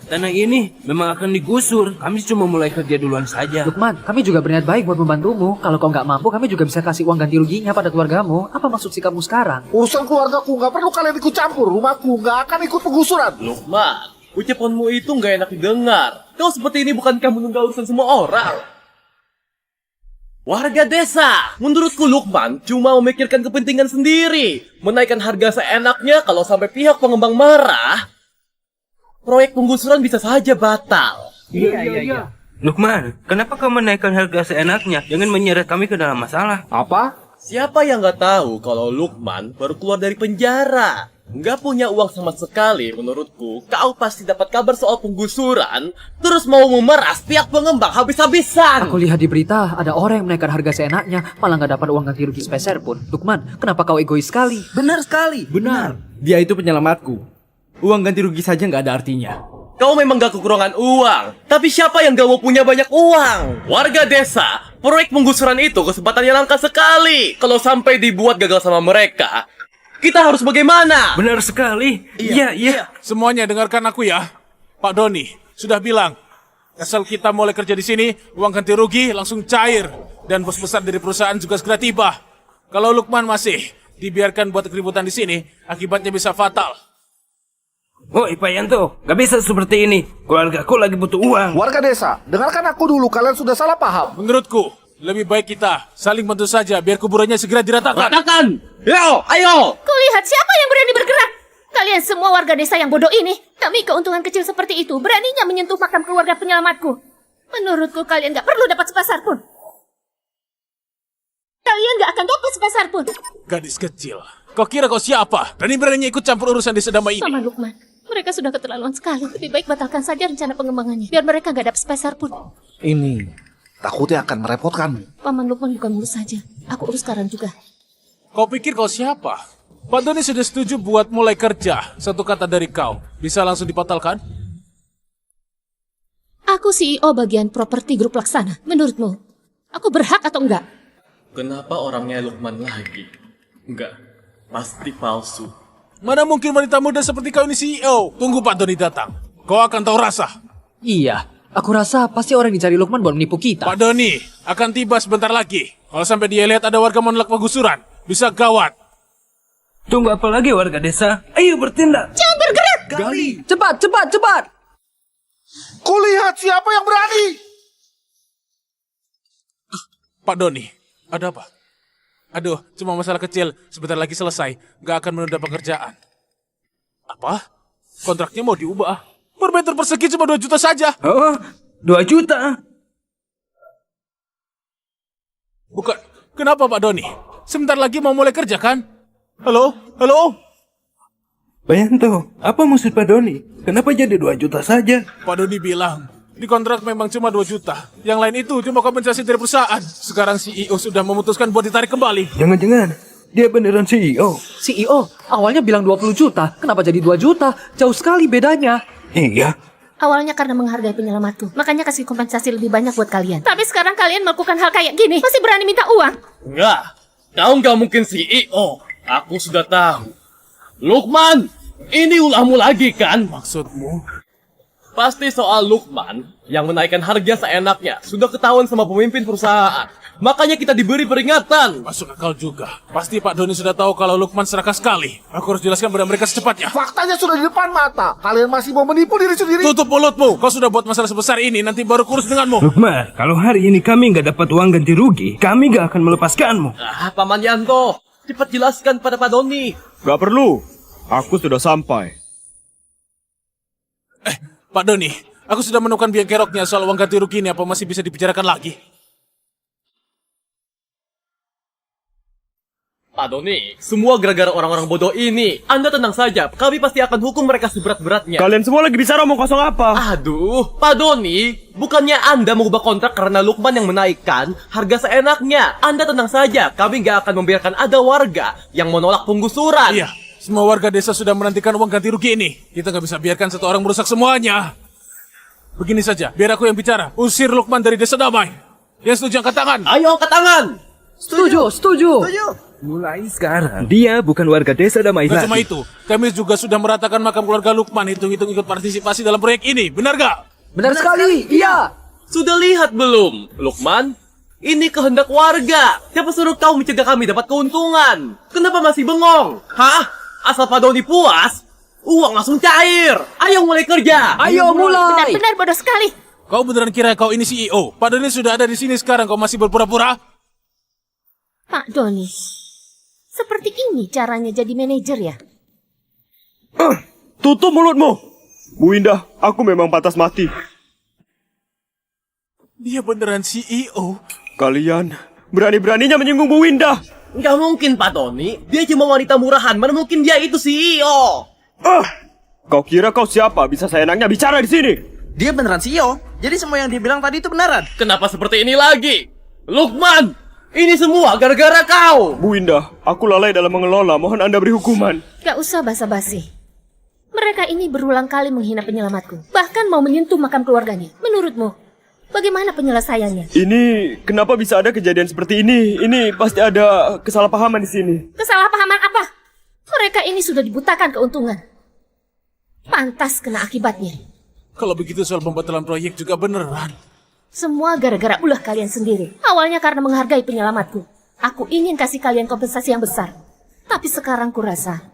tanah ini memang akan digusur. Kami cuma mulai kerja duluan saja. Lukman, kami juga berniat baik buat membantumu. Kalau kau nggak mampu, kami juga bisa kasih uang ganti ruginya pada keluargamu. Apa maksud sikapmu sekarang? Urusan keluargaku nggak perlu kalian ikut campur. Rumahku nggak akan ikut penggusuran. Lukman, ucapanmu itu nggak enak didengar. Kau seperti ini bukankah menunda urusan semua orang? Warga desa, menurutku Lukman cuma memikirkan kepentingan sendiri. Menaikkan harga seenaknya, kalau sampai pihak pengembang marah, proyek penggusuran bisa saja batal. Iya. Lukman, kenapa kau menaikkan harga seenaknya? Jangan menyeret kami ke dalam masalah. Apa? Siapa yang nggak tahu kalau Lukman baru keluar dari penjara? Nggak punya uang sama sekali, menurutku. Kau pasti dapat kabar soal penggusuran, terus mau memeras pihak pengembang habis-habisan. Aku lihat di berita, ada orang yang menaikkan harga seenaknya, malah nggak dapat uang ganti rugi sepeser pun. Lukman, kenapa kau egois sekali? Benar sekali. Benar. Dia itu penyelamatku. Uang ganti rugi saja nggak ada artinya. Kau memang gak kekurangan uang, tapi siapa yang gak mau punya banyak uang? Warga desa, proyek penggusuran itu kesempatannya langka sekali. Kalau sampai dibuat gagal sama mereka, kita harus bagaimana? Benar sekali. Iya. Semuanya dengarkan aku ya. Pak Doni sudah bilang, asal kita mulai kerja di sini, uang ganti rugi langsung cair. Dan bos besar dari perusahaan juga segera tiba. Kalau Lukman masih dibiarkan buat keributan di sini, akibatnya bisa fatal. Woi Pak Yanto, gak bisa seperti ini. Keluargaku lagi butuh uang. Warga desa, dengarkan aku dulu. Kalian sudah salah paham. Menurutku, lebih baik kita saling bantu saja biar kuburannya segera diratakan. Ratakan! Yo, ayo! Kau lihat siapa yang berani bergerak? Kalian semua warga desa yang bodoh ini. Demi keuntungan kecil seperti itu, beraninya menyentuh makam keluarga penyelamatku. Menurutku kalian gak perlu dapat sepeser pun. Kalian gak akan dapat sepeser pun. Gadis kecil, kau kira kau siapa? Berani-beraninya ikut campur urusan desa damai ini. Paman Lukman, mereka sudah keterlaluan sekali. Lebih baik batalkan saja rencana pengembangannya. Biar mereka gak dapat sepeser pun. Ini takutnya akan merepotkanmu. Paman Lukman bukan urus saja. Aku urus sekarang juga. Kau pikir kau siapa? Pak Doni sudah setuju buat mulai kerja. Satu kata dari kau, bisa langsung dibatalkan? Aku CEO bagian properti grup Laksana. Menurutmu, aku berhak atau enggak? Kenapa orangnya Lukman lagi? Enggak, pasti palsu. Mana mungkin wanita muda seperti kau ini CEO? Tunggu Pak Doni datang. Kau akan tahu rasa. Iya, aku rasa pasti orang yang dicari Lukman buat menipu kita. Pak Doni akan tiba sebentar lagi. Kalau sampai dia lihat ada warga menolak penggusuran, bisa gawat. Tunggu apa lagi warga desa? Ayo bertindak. Jangan bergerak! Gali! Cepat! Kulihat siapa yang berani! Pak Doni, ada apa? Aduh, cuma masalah kecil. Sebentar lagi selesai. Gak akan menunda pekerjaan. Apa? Kontraknya mau diubah? Per meter persegi cuma 2 juta saja. Oh, 2 juta. Bukan. Kenapa Pak Doni? Sebentar lagi mau mulai kerja kan? Halo? Halo? Bayanto, apa maksud Pak Doni? Kenapa jadi 2 juta saja? Pak Doni bilang, di kontrak memang cuma 2 juta. Yang lain itu cuma kompensasi dari perusahaan. Sekarang CEO sudah memutuskan buat ditarik kembali. Jangan-jangan dia beneran CEO. CEO, awalnya bilang 20 juta. Kenapa jadi 2 juta? Jauh sekali bedanya. Iya. Awalnya karena menghargai penyelamatku, makanya kasih kompensasi lebih banyak buat kalian. Tapi sekarang kalian melakukan hal kayak gini, masih berani minta uang? Enggak, kau nggak mungkin CEO. Aku sudah tahu. Lukman, ini ulahmu lagi kan? Maksudmu? Pasti soal Lukman yang menaikkan harga seenaknya. Sudah ketahuan sama pemimpin perusahaan. Makanya kita diberi peringatan. Masuk akal juga. Pasti Pak Doni sudah tahu kalau Lukman serakah sekali. Aku harus jelaskan pada mereka secepatnya. Faktanya sudah di depan mata. Kalian masih mau menipu diri sendiri? Tutup mulutmu. Kau sudah buat masalah sebesar ini, nanti baru kurus denganmu. Lukman, kalau hari ini kami nggak dapat uang ganti rugi, kami nggak akan melepaskanmu. Paman Yanto, cepat jelaskan pada Pak Doni. Gak perlu. Aku sudah sampai. Pak Doni, aku sudah menemukan biang keroknya soal uang ganti rugi ini. Apa masih bisa dibicarakan lagi? Pak Doni, semua gara-gara orang-orang bodoh ini. Anda tenang saja, kami pasti akan hukum mereka seberat-beratnya. Kalian semua lagi bicara mau kosong apa? Aduh, Pak Doni, bukannya Anda mengubah kontrak karena Lukman yang menaikkan harga seenaknya. Anda tenang saja, kami nggak akan membiarkan ada warga yang menolak penggusuran. Iya, semua warga desa sudah menantikan uang ganti rugi ini. Kita nggak bisa biarkan satu orang merusak semuanya. Begini saja, biar aku yang bicara. Usir Lukman dari desa damai. Yang setuju angkat tangan. Ayo angkat tangan. Setuju. Mulai sekarang, dia bukan warga desa damai Gak lagi. cuma itu, kami juga sudah meratakan makam keluarga Lukman. Hitung-hitung ikut partisipasi dalam proyek ini. Benar gak? Benar sekali, iya. Sudah lihat belum, Lukman? Ini kehendak warga. Siapa suruh kau mencegah kami dapat keuntungan? Kenapa masih bengong? Hah? Asal Pak Doni puas, uang langsung cair. Ayo mulai kerja. Ayo mulai. Benar-benar bodoh sekali. Kau beneran kira kau ini CEO? Pak Doni sudah ada di sini sekarang, kau masih berpura-pura? Pak Doni, seperti ini caranya jadi manajer ya? Tutup mulutmu. Bu Indah, aku memang pantas mati. Dia beneran CEO. Kalian berani-beraninya menyinggung Bu Indah. Nggak mungkin, Pak Doni. Dia cuma wanita murahan. Mana mungkin dia itu CEO? Kau kira kau siapa? Bisa seenaknya bicara di sini. Dia beneran CEO. Jadi semua yang dia bilang tadi itu beneran. Kenapa seperti ini lagi? Lukman, ini semua gara-gara kau. Bu Indah, aku lalai dalam mengelola. Mohon Anda beri hukuman. Gak usah basa-basi. Mereka ini berulang kali menghina penyelamatku. Bahkan mau menyentuh makam keluarganya. Menurutmu, bagaimana penyelesaiannya? Ini kenapa bisa ada kejadian seperti ini? Ini pasti ada kesalahpahaman di sini. Kesalahpahaman apa? Mereka ini sudah dibutakan keuntungan. Pantas kena akibatnya. Kalau begitu soal pembatalan proyek juga beneran. Semua gara-gara ulah kalian sendiri. Awalnya karena menghargai penyelamatku. Aku ingin kasih kalian kompensasi yang besar. Tapi sekarang kurasa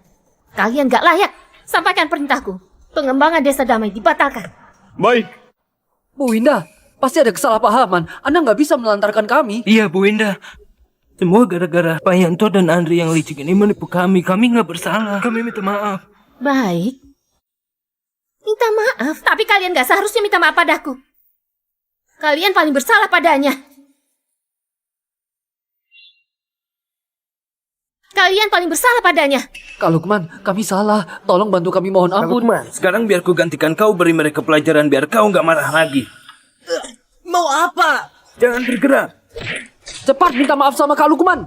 kalian gak layak. Sampaikan perintahku. Pengembangan desa damai dibatalkan. Baik. Bu Indah, pasti ada kesalahpahaman. Anda nggak bisa melantarkan kami. Iya, Bu Indah. Semua gara-gara Pak Yanto dan Andri yang licik ini menipu kami. Kami nggak bersalah. Kami minta maaf. Baik. Minta maaf. Tapi kalian gak seharusnya minta maaf padaku. Kalian paling bersalah padanya. Kalian paling bersalah padanya. Kak Lukman, kami salah. Tolong bantu kami, mohon ampun. Lukman, sekarang biar ku gantikan kau, beri mereka pelajaran biar kau nggak marah lagi. Mau apa? Jangan bergerak. Cepat minta maaf sama Kak Lukman.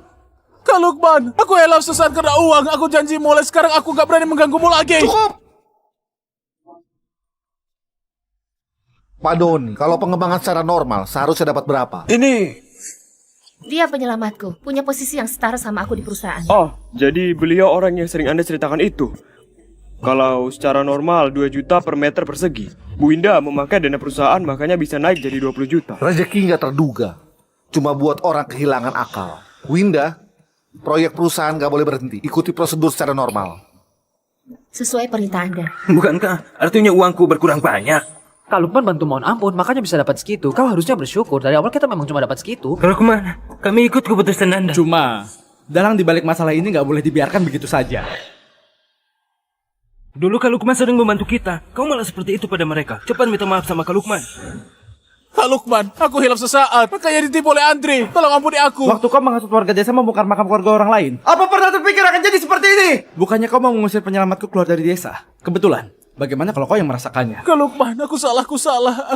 Kak Lukman, aku elaf sesaat karena uang. Aku janji mulai sekarang aku gak berani mengganggumu lagi. Cukup! Pak Doni, kalau pengembangan secara normal seharusnya dapat berapa? Ini. Dia penyelamatku, punya posisi yang setara sama aku di perusahaan. Oh, jadi beliau orang yang sering Anda ceritakan itu. Kalau secara normal 2 juta per meter persegi. Bu Indah memakai dana perusahaan makanya bisa naik jadi 20 juta. Rezeki nggak terduga. Cuma buat orang kehilangan akal. Winda, proyek perusahaan nggak boleh berhenti. Ikuti prosedur secara normal. Sesuai perintah Anda. Bukankah artinya uangku berkurang banyak? Kak Lukman bantu mohon ampun, makanya bisa dapat segitu. Kau harusnya bersyukur. Dari awal kita memang cuma dapat segitu. Kalau kemana? Kami ikut keputusan Anda. Cuma, dalang dibalik masalah ini nggak boleh dibiarkan begitu saja. Dulu Kak Lukman sering membantu kita. Kau malah seperti itu pada mereka. Cepat minta maaf sama Kak Lukman. Kak Lukman, aku hilaf sesaat. Makanya ditipu oleh Andre. Tolong ampuni aku. Waktu kau menghasut warga desa membongkar makam keluarga orang lain, apa pernah terpikir akan jadi seperti ini? Bukannya kau mau mengusir penyelamatku keluar dari desa? Kebetulan. Bagaimana kalau kau yang merasakannya? Kak Lukman, aku salah.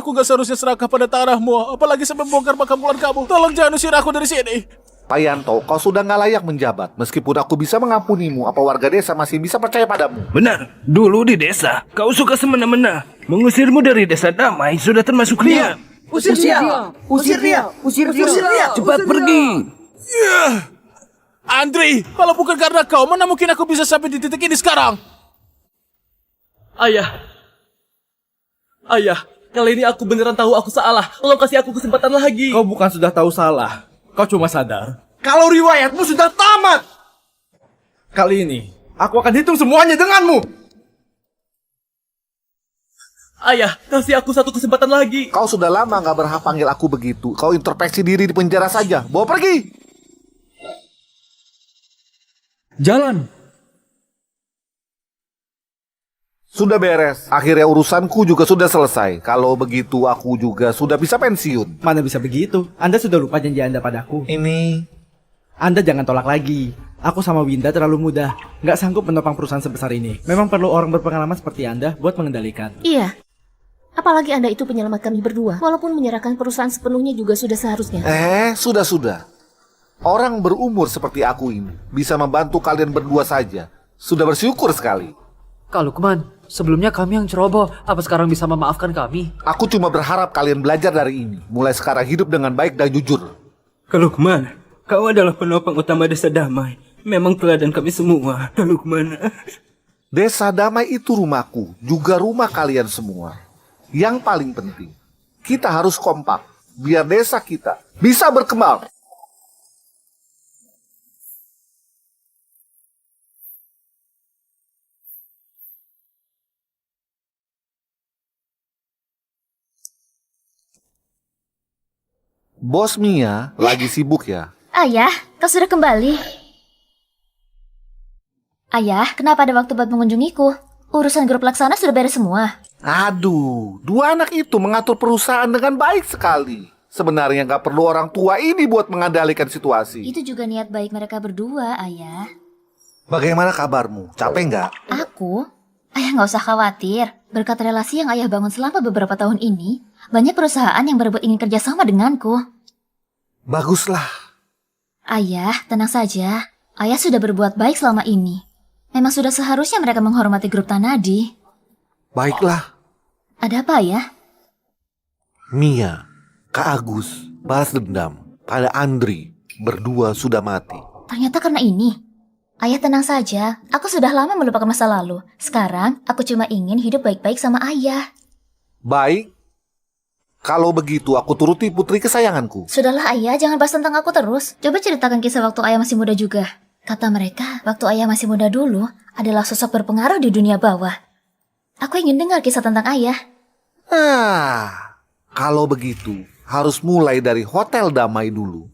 Aku gak seharusnya serakah pada tanahmu. Apalagi sampai membongkar makam keluargamu. Tolong jangan usir aku dari sini. Pak Yanto, kau sudah nggak layak menjabat. Meskipun aku bisa mengampunimu, apa warga desa masih bisa percaya padamu? Benar, dulu di desa, kau suka semena-mena. Mengusirmu dari desa damai sudah termasuk liar. Usir dia! Usir dia! Usir dia! Cepat pergi! Andre, kalau bukan karena kau, mana mungkin aku bisa sampai di titik ini sekarang? Ayah, kali ini aku beneran tahu aku salah. Tolong kasih aku kesempatan lagi. Kau bukan sudah tahu salah. Kau cuma sadar kalau riwayatmu sudah tamat. Kali ini, aku akan hitung semuanya denganmu. Ayah, kasih aku satu kesempatan lagi. Kau sudah lama nggak berhak panggil aku begitu. Kau introspeksi diri di penjara saja. Bawa pergi. Jalan. Sudah beres. Akhirnya urusanku juga sudah selesai. Kalau begitu aku juga sudah bisa pensiun. Mana bisa begitu? Anda sudah lupa janji Anda padaku. Anda jangan tolak lagi. Aku sama Winda terlalu muda. Nggak sanggup menopang perusahaan sebesar ini. Memang perlu orang berpengalaman seperti Anda buat mengendalikan. Iya. Apalagi Anda itu penyelamat kami berdua. Walaupun menyerahkan perusahaan sepenuhnya juga sudah seharusnya. Sudah. Orang berumur seperti aku ini bisa membantu kalian berdua saja. Sudah bersyukur sekali. Kak Lukman, sebelumnya kami yang ceroboh. Apa sekarang bisa memaafkan kami? Aku cuma berharap kalian belajar dari ini. Mulai sekarang hidup dengan baik dan jujur. Kak Lukman, kau adalah penopang utama desa damai. Memang teladan kami semua, Kak Lukman. Desa damai itu rumahku, juga rumah kalian semua. Yang paling penting, kita harus kompak. Biar desa kita bisa berkembang. Bos Mia lagi sibuk ya? Ayah, kau sudah kembali. Ayah, kenapa ada waktu buat mengunjungiku? Urusan grup laksana sudah beres semua. Aduh, dua anak itu mengatur perusahaan dengan baik sekali. Sebenarnya nggak perlu orang tua ini buat mengendalikan situasi. Itu juga niat baik mereka berdua, Ayah. Bagaimana kabarmu? Capek nggak? Aku? Ayah nggak usah khawatir. Berkat relasi yang Ayah bangun selama beberapa tahun ini, banyak perusahaan yang berebut ingin kerjasama denganku. Baguslah. Ayah, tenang saja. Ayah sudah berbuat baik selama ini. Memang sudah seharusnya mereka menghormati grup Tanadi. Baiklah. Ada apa ya? Mia, Kak Agus, balas dendam pada Andri. Berdua sudah mati. Ternyata karena ini. Ayah tenang saja. Aku sudah lama melupakan masa lalu. Sekarang, aku cuma ingin hidup baik-baik sama Ayah. Baik. Kalau begitu, aku turuti putri kesayanganku. Sudahlah Ayah, jangan bahas tentang aku terus. Coba ceritakan kisah waktu Ayah masih muda juga. Kata mereka, waktu Ayah masih muda dulu, adalah sosok berpengaruh di dunia bawah. Aku ingin dengar kisah tentang Ayah. Kalau begitu, harus mulai dari Hotel Damai dulu.